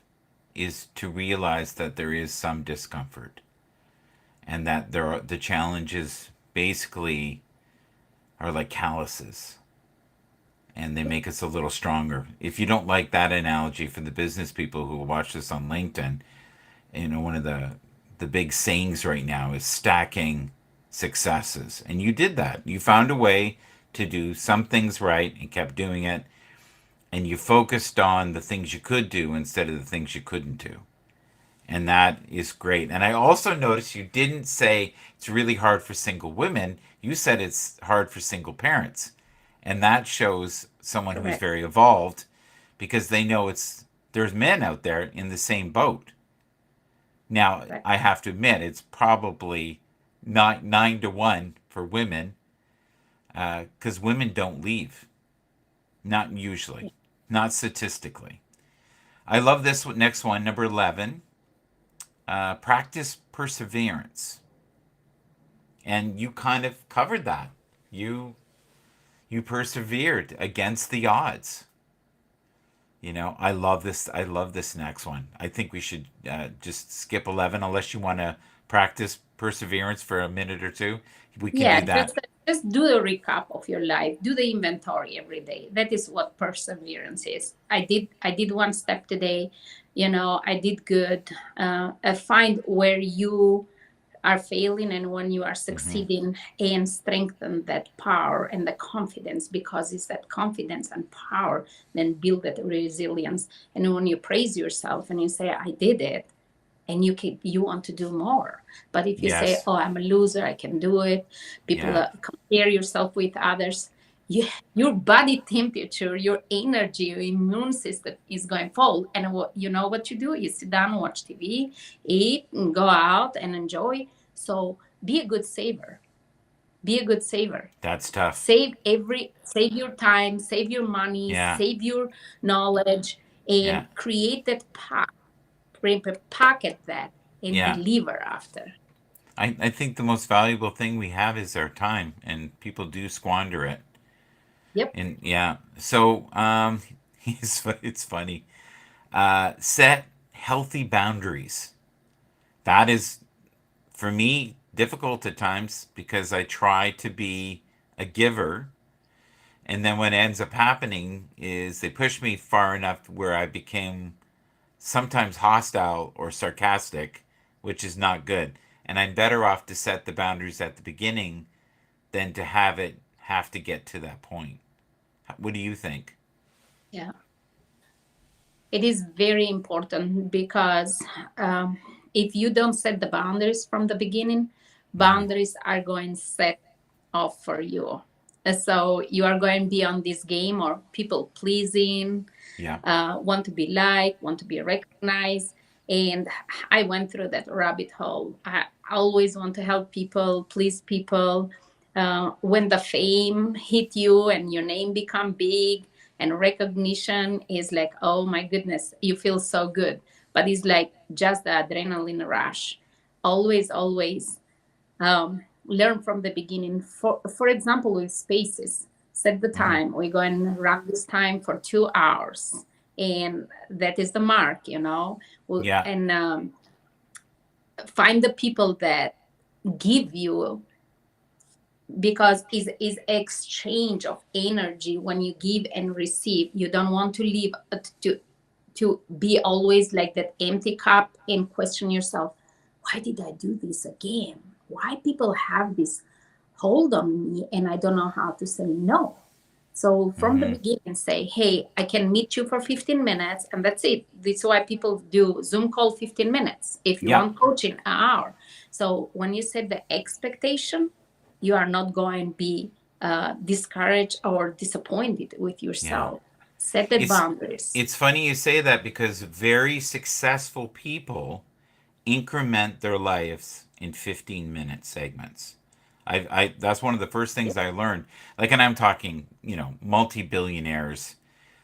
is to realize that there is some discomfort, and that the challenges basically are like calluses, and they make us a little stronger. If you don't like that analogy, for the business people who watch this on LinkedIn, one of the big sayings right now is stacking successes. And you did that. You found a way to do some things right and kept doing it, and you focused on the things you could do instead of the things you couldn't do. And that is great. And I also noticed you didn't say it's really hard for single women. You said it's hard for single parents. And that shows someone who's Correct. very evolved, because they know there's men out there in the same boat. Now, Correct. I have to admit, it's probably not 9 to 1 for women, because women don't leave. Not usually, not statistically. I love this next one, number 11. Practice perseverance. And you kind of covered that. You you persevered against the odds. I love this. I love this next one. I think we should just skip 11, unless you want to practice perseverance for a minute or two. We can Yeah, do just that. just do a recap of your life. Do the inventory every day. That is what perseverance is. I did one step today. I did good. Find where you are failing and when you are Hmm. succeeding, and strengthen that power and the confidence, because it's that confidence and power then build that resilience. And when you praise yourself and you say, I did it, and you want to do more. But if you say, Yes. oh, I'm a loser, I can do it, people Yeah. compare yourself with others, you, your body temperature, your energy, your immune system is going to fall. And what you do, you sit down, watch TV, eat, and go out and enjoy. So be a good saver. Be a good saver. That's tough. Save your time, save your money, Yeah. save your knowledge, Yeah. and create that packet that, and Yeah. deliver after. I think the most valuable thing we have is our time, and people do squander it. Yep. And yeah, so it's funny. Set healthy boundaries. That is, for me, difficult at times because I try to be a giver. And then what ends up happening is they push me far enough where I became sometimes hostile or sarcastic, which is not good. And I'm better off to set the boundaries at the beginning than to have to get to that point. What do you think? Yeah. It is very important because if you don't set the boundaries from the beginning, Mm-hmm. boundaries are going set off for you. So you are going to be on this game or people pleasing, Yeah. want to be liked, want to be recognized. And I went through that rabbit hole. I always want to help people, please people. When the fame hit you and your name become big and recognition is like, oh my goodness, you feel so good. But it's like just the adrenaline rush. Always learn from the beginning. For example, with spaces, set the Mm-hmm. time. We're going to run this time for 2 hours, and that is the mark, you know. Yeah. And find the people that give you, because is exchange of energy. When you give and receive, you don't want to leave to be always like that empty cup and question yourself, why did I do this again? Why people have this hold on me and I don't know how to say no? So from the Mm-hmm. beginning, say, hey, I can meet you for 15 minutes and that's it. This is why people do Zoom call 15 minutes. If you Yeah. want coaching, an hour. So when you set the expectation, you are not going to be discouraged or disappointed with Yeah. yourself. Set the It's boundaries. it's funny you say that because very successful people increment their lives in 15-minute segments. I that's one of the first things I learned. Like, and I'm talking, multi-billionaires.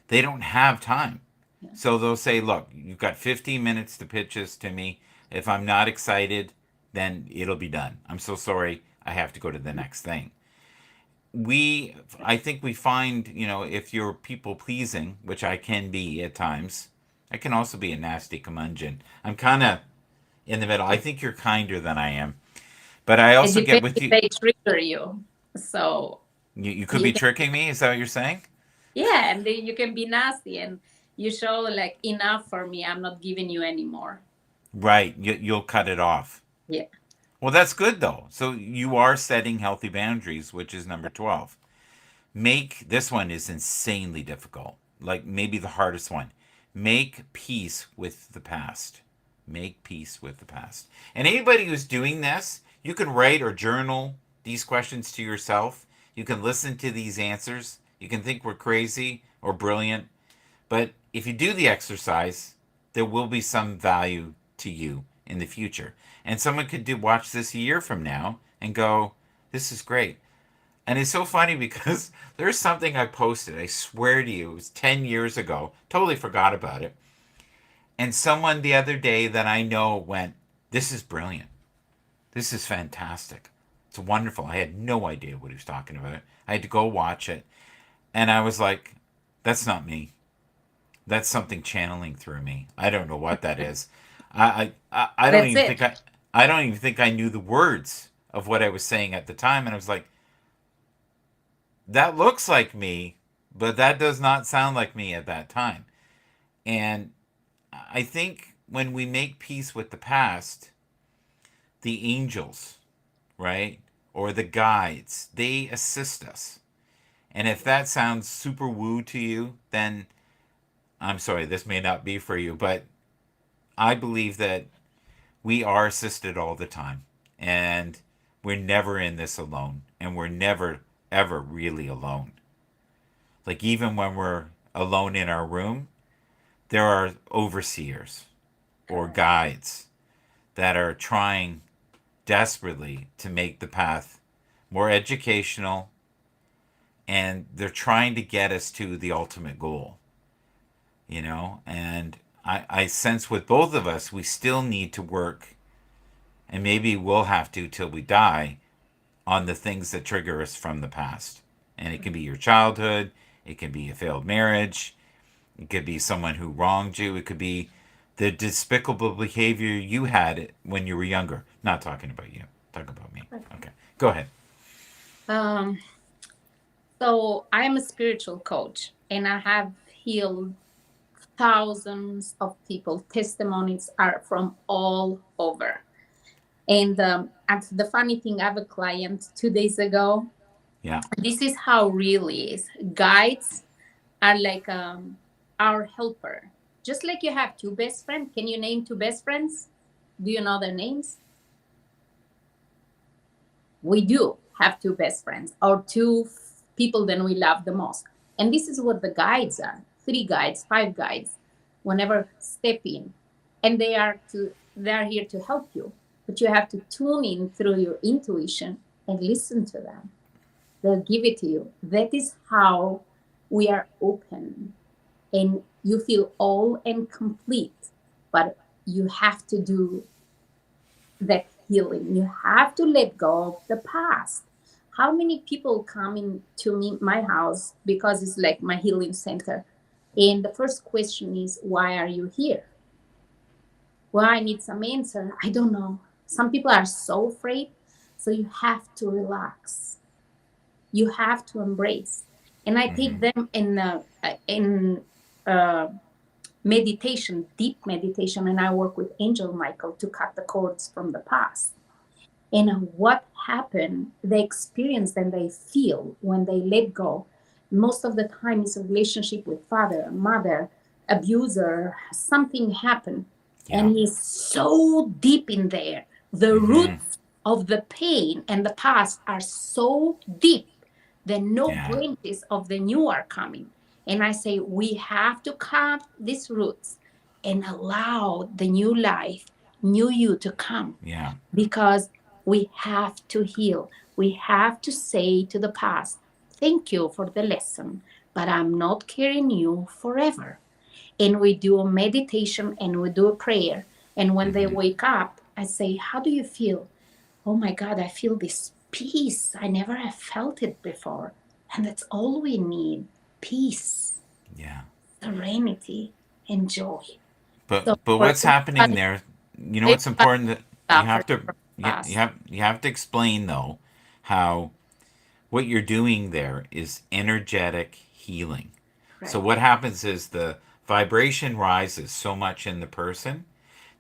They don't have time. Yeah. So they'll say, "Look, you've got 15 minutes to pitch this to me. If I'm not excited, then it'll be done. I'm so sorry. I have to go to the next thing." I think we find, if you're people pleasing, which I can be at times, I can also be a nasty curmudgeon. I'm kind of in the middle. I think you're kinder than I am, but I It also get depends with if you. they trigger you. So You could you be can, tricking me. Is that what you're saying? yeah, and then you can be nasty and you show like enough for me. I'm not giving you anymore. Right. You'll cut it off. Yeah. Well, that's good though. So you are setting healthy boundaries, which is number 12. Make this one is insanely difficult. Like maybe the hardest one. Make peace with the past. Make peace with the past. And anybody who's doing this, you can write or journal these questions to yourself. You can listen to these answers. You can think we're crazy or brilliant. But if you do the exercise, there will be some value to you in the future. And someone could watch this a year from now and go, this is great. And it's so funny because there's something I posted, I swear to you, it was 10 years ago, totally forgot about it. And someone the other day that I know went, this is brilliant. This is fantastic. It's wonderful. I had no idea what he was talking about. I had to go watch it. And I was like, that's not me. That's something channeling through me. I don't know what that is. I don't That's even think it. I don't even think I knew the words of what I was saying at the time. And I was like, that looks like me, but that does not sound like me at that time. And I think when we make peace with the past, the angels, right? Or the guides, they assist us. And if that sounds super woo to you, then I'm sorry, this may not be for you, but I believe that we are assisted all the time. And we're never in this alone. And we're never, ever really alone. Like, even when we're alone in our room, there are overseers or Correct. guides that are trying desperately to make the path more educational, and they're trying to get us to the ultimate goal, and I sense with both of us we still need to work, and maybe we'll have to till we die, on the things that trigger us from the past. And it can be your childhood, it can be a failed marriage, it could be someone who wronged you, it could be the despicable behavior you had when you were younger. Not talking about you. Talking about me. Okay. Okay. Go ahead. Um, so I'm a spiritual coach and I have healed thousands of people. Testimonies are from all over. And the funny thing, I have a client 2 days ago. Yeah. This is how really is. Guides are like our helper. Just like you have two best friends. Can you name two best friends? Do you know their names? We do have two best friends or two people that we love the most. And this is what the guides are: three guides, five guides, whenever step in. And they are here to help you. But you have to tune in through your intuition and listen to them. They'll give it to you. That is how we are open and you feel all and complete. But you have to do that healing. You have to let go of the past. How many people come into my house because it's like my healing center? And the first question is, why are you here? Well, I need some answer. I don't know. Some people are so afraid. So you have to relax. You have to embrace. And I take them in meditation, deep meditation, and I work with Angel Michael to cut the cords from the past. And what happened, they experience and they feel when they let go. Most of the time, is a relationship with father, mother, abuser. Something happened, Yeah. and he's so deep in there. The Mm-hmm. roots of the pain and the past are so deep that no Yeah. branches of the new are coming. And I say we have to cut these roots and allow the new life, new you to come, Yeah. because we have to heal. We have to say to the past, thank you for the lesson, but I'm not carrying you forever. And we do a meditation and we do a prayer. And when they Mm-hmm. wake up, I say, how do you feel? Oh my God, I feel this peace. I never have felt it before. And that's all we need: peace, Yeah. serenity, and joy. So But for what's happening there? You know what's everybody important that you suffers have to from you past. have to explain though how what you're doing there is energetic healing. So Correct. what happens is the vibration rises so much in the person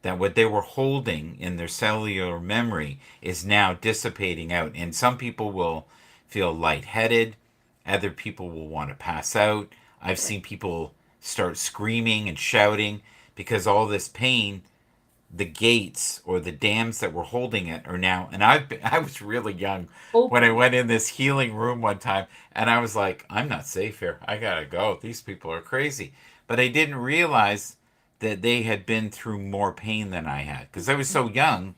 that what they were holding in their cellular memory is now dissipating out. And some people will feel lightheaded, other people will want to pass out. I've Correct. seen people start screaming and shouting because all this pain, the gates or the dams that were holding it are now. And I was really young when I Open. went in this healing room one time, and I was like, I'm not safe here. I gotta go. These people are crazy. But I didn't realize that they had been through more pain than I had because I was so young.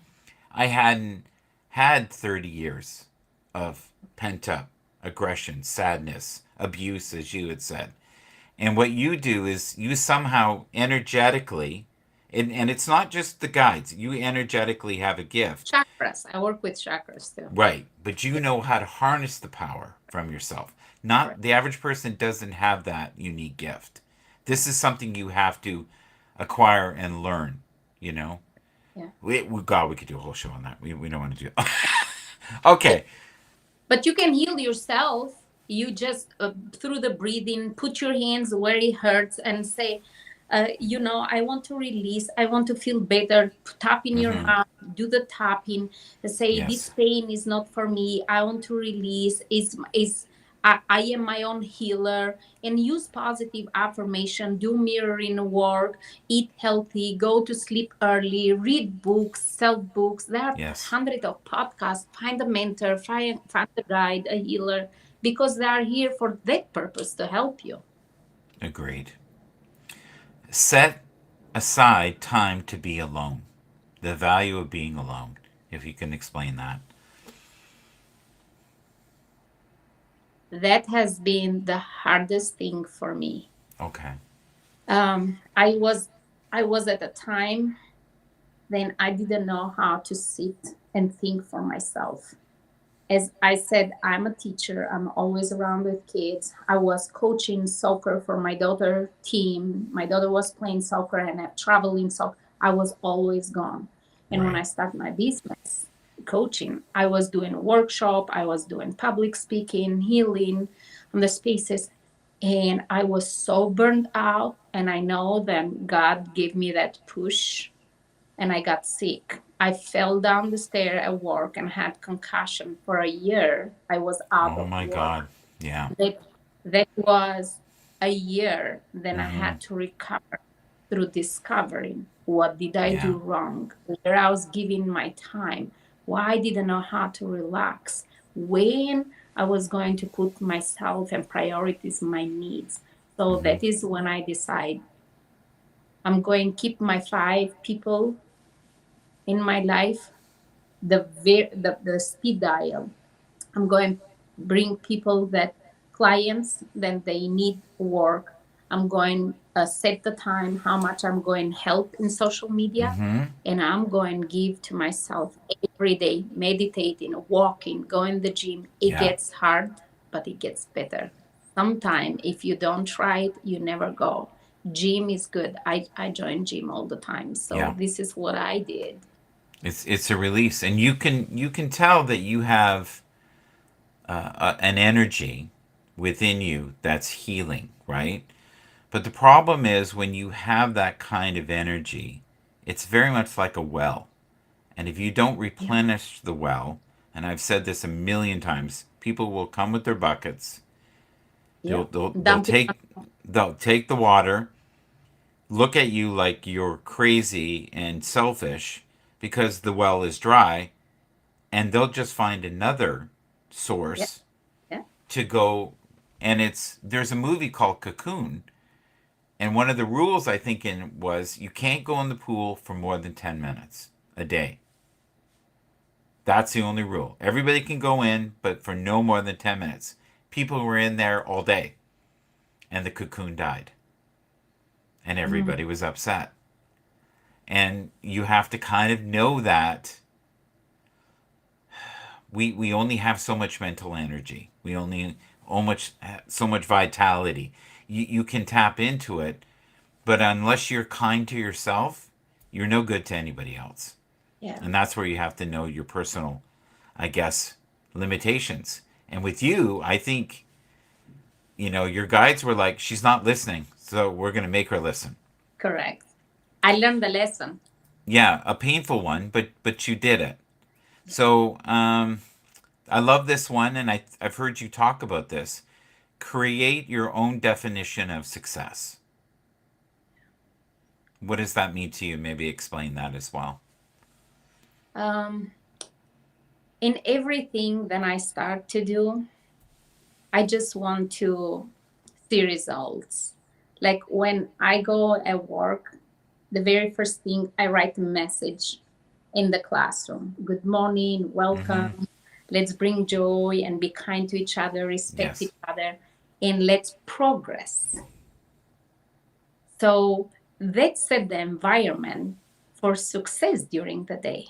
I hadn't had 30 years of pent up aggression, sadness, abuse, as you had said. And what you do is you somehow energetically, and it's not just the guides, you energetically have a gift, Chakras. I work with chakras too. right? But you Yeah, know how to harness the power from yourself. correct. Not the average person doesn't have that unique gift. Yeah, This is something you have to acquire and learn, you know? yeah. God, we could do a whole show on that. We don't want to do it. Yeah. Okay. But you can heal yourself. You just through the breathing, put your hands where it hurts and say, I want to release. I want to feel better. Tap in your Mm-hmm. mouth. Do the tapping. Say, this Yes. pain is not for me. I want to release. I am my own healer. And use positive affirmation. Do mirroring work. Eat healthy. Go to sleep early. Read books. Sell books. There are Yes. hundreds of podcasts. Find a mentor. Find a guide, a healer, because they are here for that purpose, to help you. Agreed. Set aside time to be alone. The value of being alone, if you can explain that. That has been the hardest thing for me. Okay. Um, I was I was at a time then I didn't know how to sit and think for myself. as I said, I'm a teacher. I'm always around with kids. I was coaching soccer for my daughter team. My daughter was playing soccer and I'm traveling soccer. I was always gone. And when I Right. started my business coaching, I was doing a workshop, I was doing public speaking, healing on the spaces. And I was so burned out. And I know that God gave me that push and I got sick. I fell down the stair at work and had concussion for a year. I was out Oh of my God. work. Yeah. That that was a year. Then I had to recover through discovering what did I Yeah. do wrong, where I was giving my time, why I didn't know how to relax, when I was going to put myself and priorities my needs. So that is when I decide I'm going to keep my 5 people in my life, the speed dial. I'm going to bring people that clients that they need work. I'm going to set the time how much I'm going to help in social media, and I'm going to give to myself every day, meditating, walking, going to the gym. It Yeah. gets hard, but it gets better. Sometime if you don't try it, you never go. Gym is good. I join gym all the time. So Yeah. this is what I did. It's a release, and you can tell that you have an energy within you that's healing, right? But the problem is when you have that kind of energy, it's very much like a well. And if you don't Yeah. replenish the well, and I've said this a million times, people will come with their buckets. Yeah. They'll they'll they'll Dumping. take they'll take the water, look at you like you're crazy and selfish because the well is dry, and they'll just find another Yeah. source Yeah. to go. And there's a movie called Cocoon, and one of the rules I think in was you can't go in the pool for more than 10 minutes a day. That's the only rule. Everybody can go in, but for no more than 10 minutes. People were in there all day, and the cocoon died, and Mm, everybody was upset. And you have to kind of know that we only have so much mental energy. We only so much vitality. You can tap into it, but unless you're kind to yourself, you're no good to anybody else. yeah. And that's where you have to know your personal, I guess, limitations. And with you, I think, your guides were like, she's not listening, so we're going to make her listen. Correct. I learned the lesson. Yeah, a painful one, but you did it. So I love this one, and I've heard you talk about this. Create your own definition of success. What does that mean to you? Maybe explain that as well. Um, in everything that I start to do, I just want to see results. Like when I go at work, the very first thing I write a message in the classroom. Good morning, Mm-hmm. welcome. Let's bring joy and be kind to each other, respect each Yes. other, and let's progress. So that set the environment for success during the day.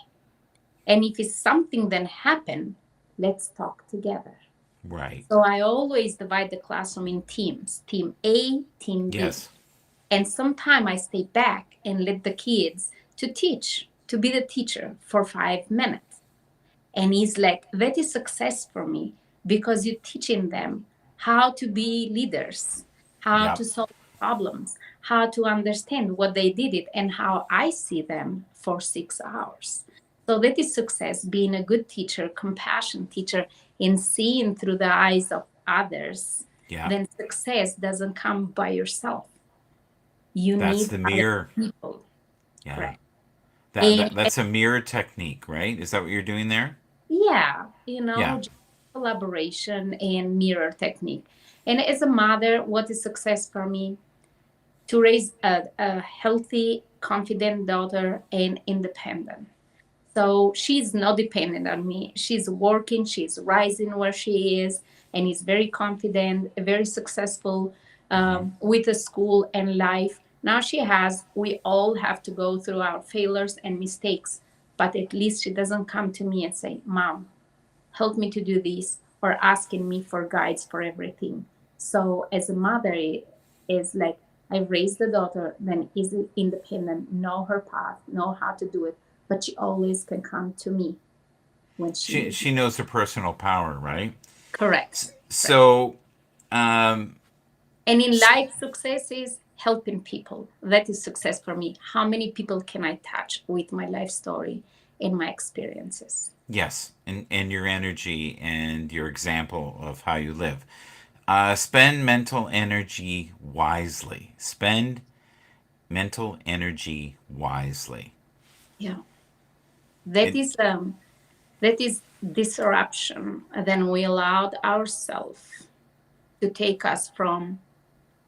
And if it's something that happened, let's talk together. Right. So I always divide the classroom in teams, team A, team B. Yes. And sometimes I stay back and let the kids to teach, to be the teacher for 5 minutes. And he's like, that is success for me because you're teaching them how to be leaders, how to Yep. solve problems, how to understand what they did it and how I see them for 6 hours. So that is success, being a good teacher, compassion teacher, and seeing through the eyes of others. Yeah. Then success doesn't come by yourself. You That's need the other mirror. people. Yeah. Correct. That, And that that's a mirror technique, right? Is that what you're doing there? yeah, Yeah. just collaboration and mirror technique. And as a mother, what is success for me? To raise a healthy, confident daughter and independent. So she's not dependent on me. She's working, she's rising where she is, and is very confident, very successful with the school and life. Now we all have to go through our failures and mistakes, but at least she doesn't come to me and say, Mom, help me to do this, or asking me for guides for everything. So as a mother, is like, I raised the daughter, then is independent, know her path, know how to do it, but she always can come to me when she needs She it. knows her personal power, right? Correct. Correct. So, um, And in life, success is helping people. That is success for me. How many people can I touch with my life story and my experiences? yes, and your energy and your example of how you live. Spend mental energy wisely. Spend mental energy wisely. Yeah, that It, is that is disruption. And then we allowed ourselves to take us from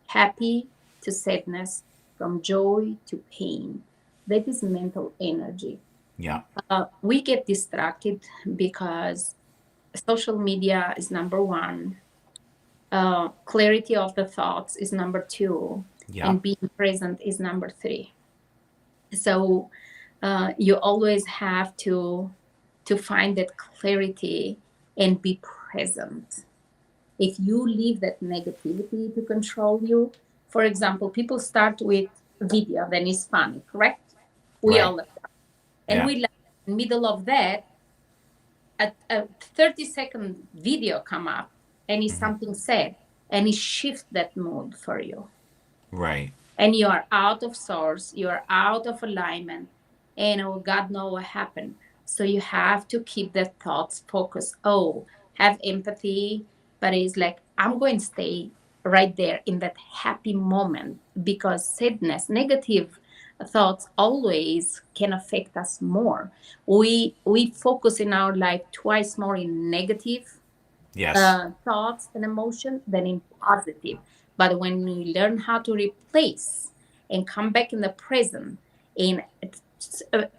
happy to sadness, from joy to pain. That is mental energy. yeah, We get distracted because social media is number one, clarity of the thoughts is number two, yeah, and being present is number three. So you always have to find that clarity and be present. If you leave that negativity to control you, for example, people start with video, then it's funny, correct? We right, all love that. And yeah, we laugh. In the middle of that, a 30-second video come up and is something said, and it shifts that mood for you, right. and you are out of source, you are out of alignment, and oh, God know what happened. So you have to keep the thoughts focused. Oh, have empathy, but it's like, I'm going to stay right there in that happy moment, because sadness, negative thoughts always can affect us more. We focus in our life twice more in negative Yes, thoughts and emotion than in positive. But when you learn how to replace and come back in the present and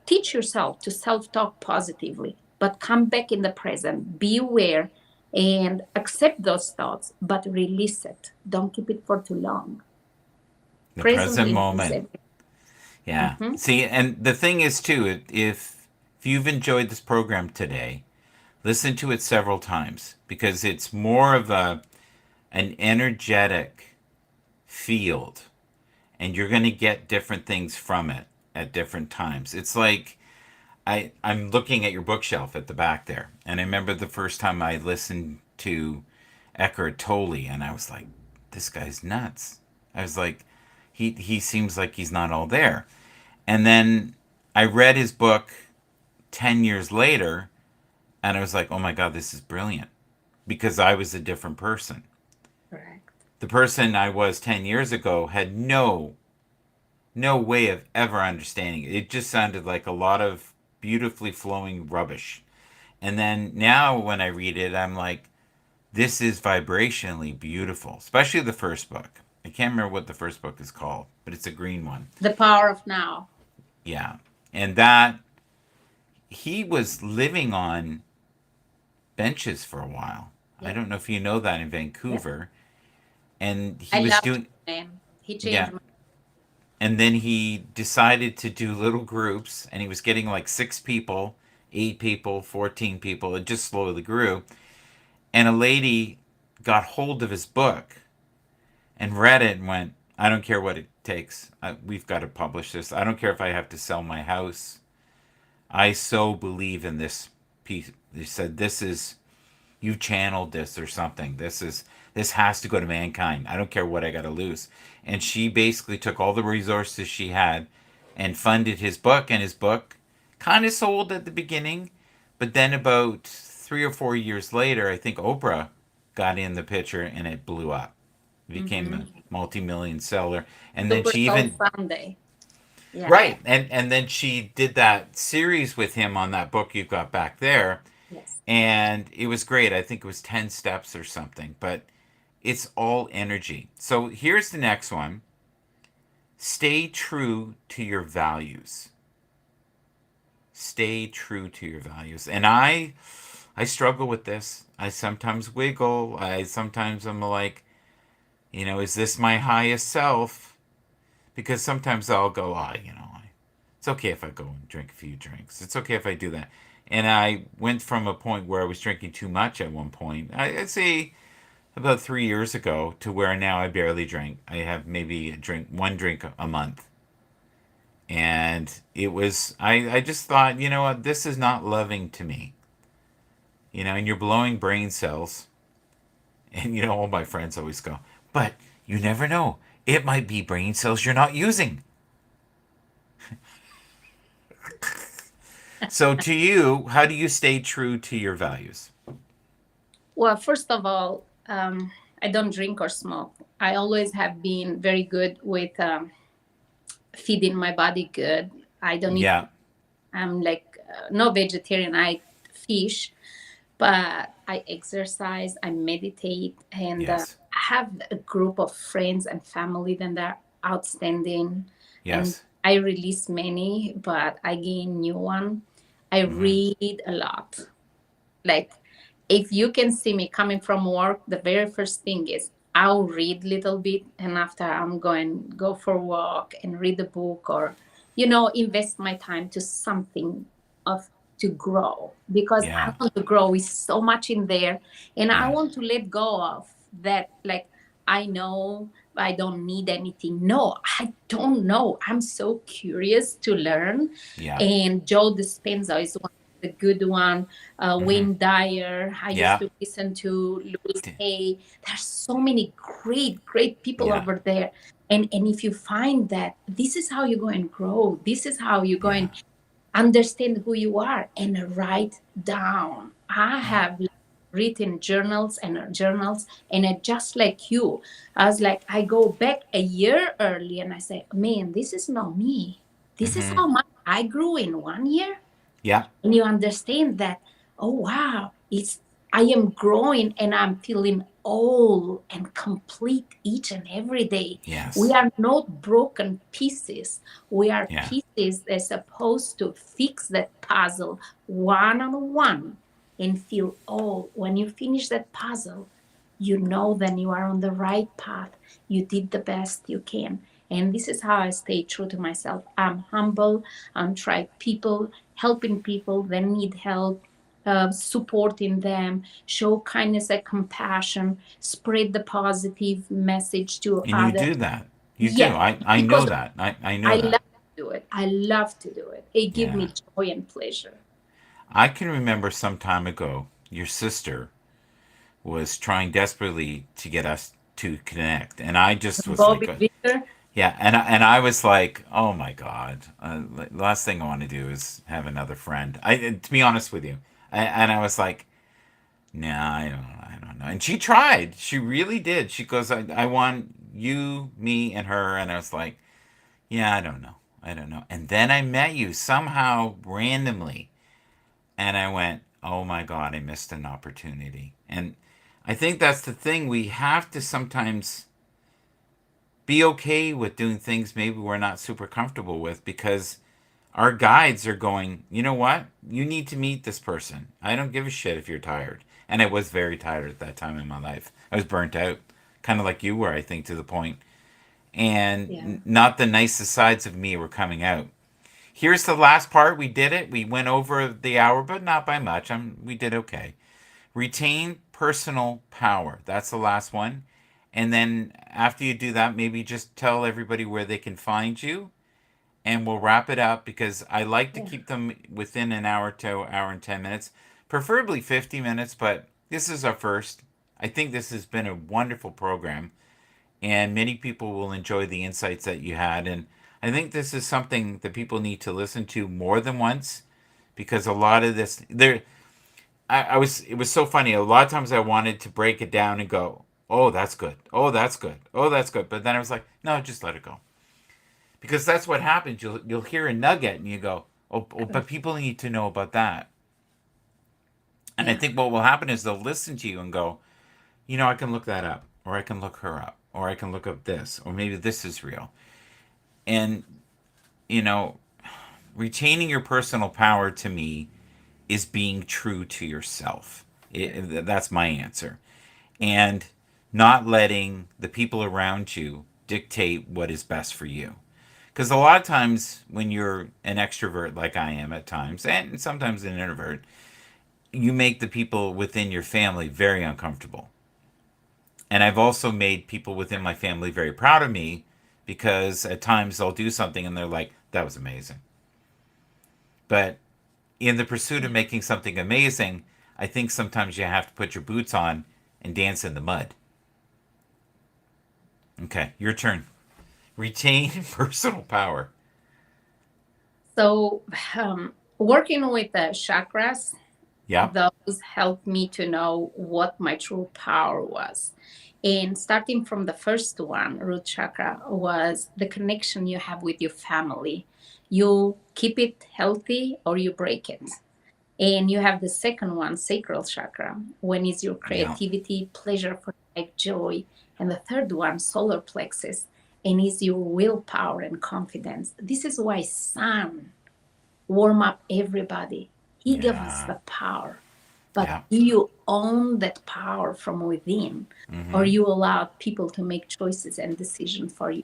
teach yourself to self talk positively, but come back in the present, be aware and accept those thoughts, but release it. Don't keep it for too long. the present Presently is moment. everything. Yeah. Mhm. See, and the thing is too, if you've enjoyed this program today, listen to it several times because it's more of a an energetic field and you're going to get different things from it at different times. It's like I'm looking at your bookshelf at the back there, and I remember the first time I listened to Eckhart Tolle, and I was like, "This guy's nuts." I was like, he seems like he's not all there." And then I read his book 10 years later, and I was like, "Oh my god, this is brilliant," because I was a different person. Correct. The person I was 10 years ago had no way of ever understanding it. It just sounded like a lot of beautifully flowing rubbish. And then now when I read it, I'm like, this is vibrationally beautiful, especially the first book. I can't remember what the first book is called, but it's a green one. The power of now. Yeah. And that he was living on benches for a while. I Yep. don't know if you know that in Yep. Vancouver. And he I was love doing, his name. He changed yeah. my. And then he decided to do little groups and he was getting like 6 people, 8 people, 14 people. It just slowly grew. And a lady got hold of his book and read it and went, I don't care what it takes. We've got to publish this. I don't care if I have to sell my house. I so believe in this piece. They said, this is, you channeled this or something. This has to go to mankind. I don't care what I got to lose. And she basically took all the resources she had and funded his book. And his book kind of sold at the beginning. But then about 3 or 4 years later, I think Oprah got in the picture and it blew up. It became a Mhm. multi-million seller. And then Super she Soul even Sunday. Yeah. right. And then she did that series with him on that book you've got back there. Yes. And it was great. I think it was 10 steps or something, but it's all energy. So here's the next one. Stay true to your values. Stay true to your values. And I struggle with this. I sometimes wiggle. I sometimes I'm like, is this my highest self? Because sometimes I'll go, It's okay if I go and drink a few drinks. It's okay if I do that. And I went from a point where I was drinking too much at one point. I'd say about 3 years ago to where now I barely drink. I have maybe one drink a month. And it was, I just thought, you know what, this is not loving to me. And you're blowing brain cells. And, all my friends always go, but you never know. It might be brain cells you're not using. So, to you, how do you stay true to your values? Well, first of all, I don't drink or smoke. I always have been very good with feeding my body good. I don't eat. Yeah. I'm like no vegetarian. I eat fish, but I exercise. I meditate, and Yes. I have a group of friends and family that are outstanding. And Yes. I release many, but I gain new one. I Mm-hmm. read a lot. Like, if you can see me coming from work, the very first thing is I'll read a little bit, and after I'm going go for a walk and read a book, or invest my time to something of to grow, because I Yeah. want to grow with so much in there, and I Yeah. want to let go of that. Like, I know I don't need anything. No, I don't know. I'm so curious to learn. Yeah. And Joe Dispenza is one, the good one. Mm-hmm. Wayne Dyer. I used Yeah. to listen to Louis Hay. There's so many great, great people Yeah. over there. And if you find that this is how you're going to grow, this is how you're Yeah. going to understand who you are, and write down. I Yeah. have written journals and journals, and I, just like you, I was like, I go back a year early and I say, man, this is not me. This is Mm-hmm. how much I grew in 1 year. Yeah. And you understand that, oh wow, it's I am growing and I'm feeling whole and complete each and every day. We Yes. are not broken pieces. We are Yeah. pieces that's supposed to fix that puzzle one on one and feel whole. When you finish that puzzle, you know then you are on the right path. You did the best you can. And this is how I stay true to myself. I'm humble. I'm trying people, helping people that need help, supporting them, show kindness and compassion, spread the positive message to And you others. do that. You do. Yeah, I know because that. I I know love that. to do it. I love to do it. It gives Yeah. me joy and pleasure. I can remember some time ago, your sister was trying desperately to get us to connect. And I just was like, Bobby Victor. yeah. And I was like, oh my God. The last thing I want to do is have another friend. To be honest with you. And I was like, nah, I don't know. And she tried. She really did. She goes, I want you, me, and her. And I was like, yeah, I don't know. I don't know. And then I met you somehow randomly. And I went, oh my God, I missed an opportunity. And I think that's the thing. We have to sometimes be okay with doing things maybe we're not super comfortable with, because our guides are going, you know what? You need to meet this person. I don't give a shit if you're tired. And I was very tired at that time in my life. I was burnt out, kind of like you were, I think, to the point. And Yeah. not the nicest sides of me were coming out. Here's the last part. We did it. We went over the hour, but not by much. We did okay. Retain personal power. That's the last one. And then after you do that, maybe just tell everybody where they can find you, and we'll wrap it up, because I like to Yeah. keep them within an hour to hour and 10 minutes, preferably 50 minutes, but this is our first. I think this has been a wonderful program, and many people will enjoy the insights that you had. And I think this is something that people need to listen to more than once, because a lot of this, I was, it was so funny. A lot of times I wanted to break it down and go, oh, that's good. Oh, that's good. Oh, that's good. But then I was like, no, just let it go, because that's what happens. You'll hear a nugget and you go, oh, but people need to know about that. And I Yeah. think what will happen is they'll listen to you and go, I can look that up, or I can look her up, or I can look up this, or maybe this is real. And you know, retaining your personal power to me is being true to yourself. That's my answer. And not letting the people around you dictate what is best for you. Because a lot of times when you're an extrovert like I am at times, and sometimes an introvert, you make the people within your family very uncomfortable. And I've also made people within my family very proud of me because at times they'll do something and they're like, that was amazing. But in the pursuit of Yeah. making something amazing, I think sometimes you have to put your boots on and dance in the mud. Okay, your turn. Retain personal power. So, working with the chakras, Yep. those helped me to know what my true power was. And starting from the first one, root chakra, was the connection you have with your family. You keep it healthy or you break it. And you have the second one, sacral chakra, when is your Yeah. creativity, pleasure for life, joy. And the third one, solar plexus, and is your willpower and confidence. This is why sun warm up everybody. He gives us Yeah. the power. But Yeah. do you own that power from within? Or Mm-hmm. you allow people to make choices and decisions for you?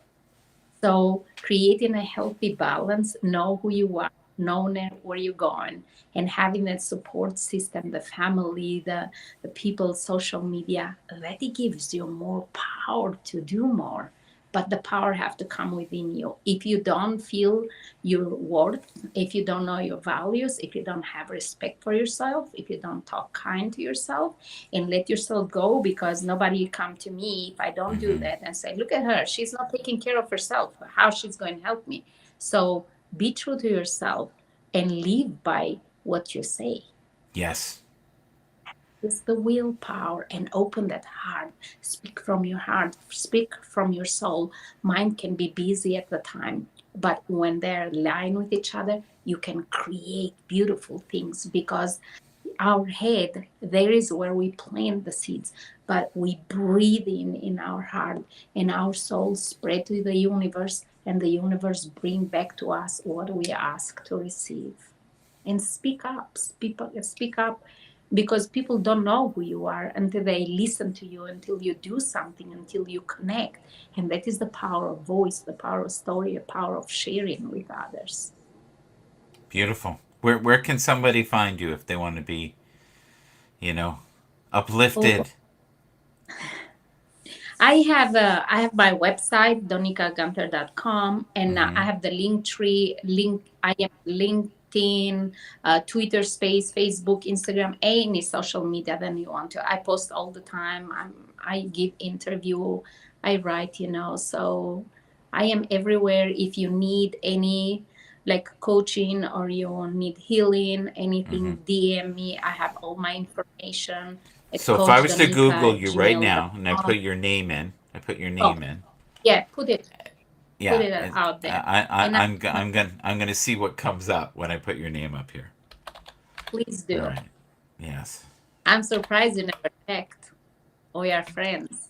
So creating a healthy balance, know who you are, know where you're going, and having that support system, the family, the people, social media, that it gives you more power to do more. But the power have to come within you. If you don't feel your worth, if you don't know your values, if you don't have respect for yourself, if you don't talk kind to yourself, and let yourself go, because nobody come to me if I don't do Mm-hmm. that and say, look at her, she's not taking care of herself, how she's going to help me. So be true to yourself and live by what you say. Yes. It's the willpower, and open that heart. Speak from your heart, speak from your soul. Mind can be busy at the time, but when they're aligned with each other, you can create beautiful things, because our head, there is where we plant the seeds, but we breathe in our heart, and our soul spread to the universe, and the universe bring back to us what we ask to receive. And speak up, because people don't know who you are until they listen to you, until you do something, until you connect. And that is the power of voice, the power of story, the power of sharing with others. Beautiful. Where can somebody find you if they want to be, you know, Oh, uplifted? I have my website, donikagunther.com, and I Mm-hmm. have the link tree link. I am LinkedIn, Twitter Space, Facebook, Instagram, any social media that you want to. I post all the time. I give interview. I write, so I am everywhere. If you need any like coaching, or you need healing, Mm-hmm. anything, DM me. I have all my information at So if I was to Google you right now and I coachdonika@gmail.com. put your name in, I put your Oh, name in. yeah, put Yeah, it and out there. And I'm gonna see what comes up when I put your name up here. please All do. right. Yes. I'm surprised you never checked. We are friends.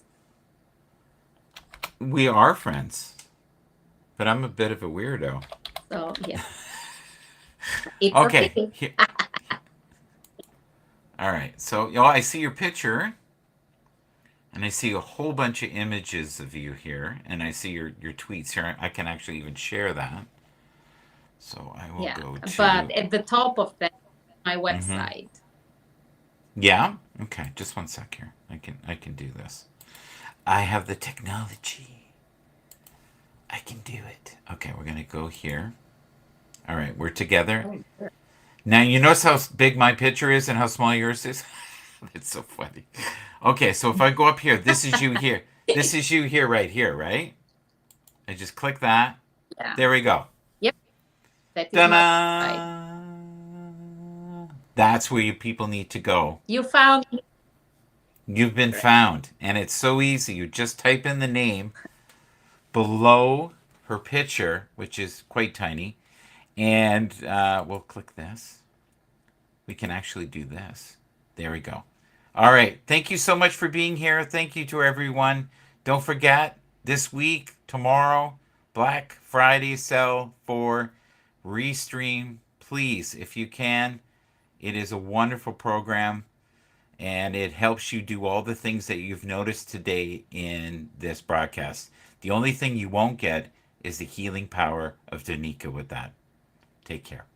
We are friends, but I'm a bit of a weirdo. So yeah, it's Okay. okay. All right. So, I see your picture, and I see a whole bunch of images of you here, and I see your tweets here. I can actually even share that. So I will Yeah, go but to. at the top of that, my Mm-hmm. website. Yeah. Okay. Just one sec here. I can do this. I have the technology. I can do it. Okay, we're gonna go here. All right, we're together. Oh, sure. Now you notice how big my picture is and how small yours is. It's so funny. Okay, so if I go up here, this is you here. This is you here, right here, right? I just click that. Yeah. There we go. Yep. That is my website. Ta-da! That's where you people need to go. You found me. You've been found, and it's so easy. You just type in the name below her picture, which is quite tiny, and we'll click this. We can actually do this. There we go. All right. Thank you so much for being here. Thank you to everyone. Don't forget, this week, tomorrow, Black Friday sale for Restream. Please, if you can, it is a wonderful program, and it helps you do all the things that you've noticed today in this broadcast. The only thing you won't get is the healing power of Donika with that. Take care. Bye.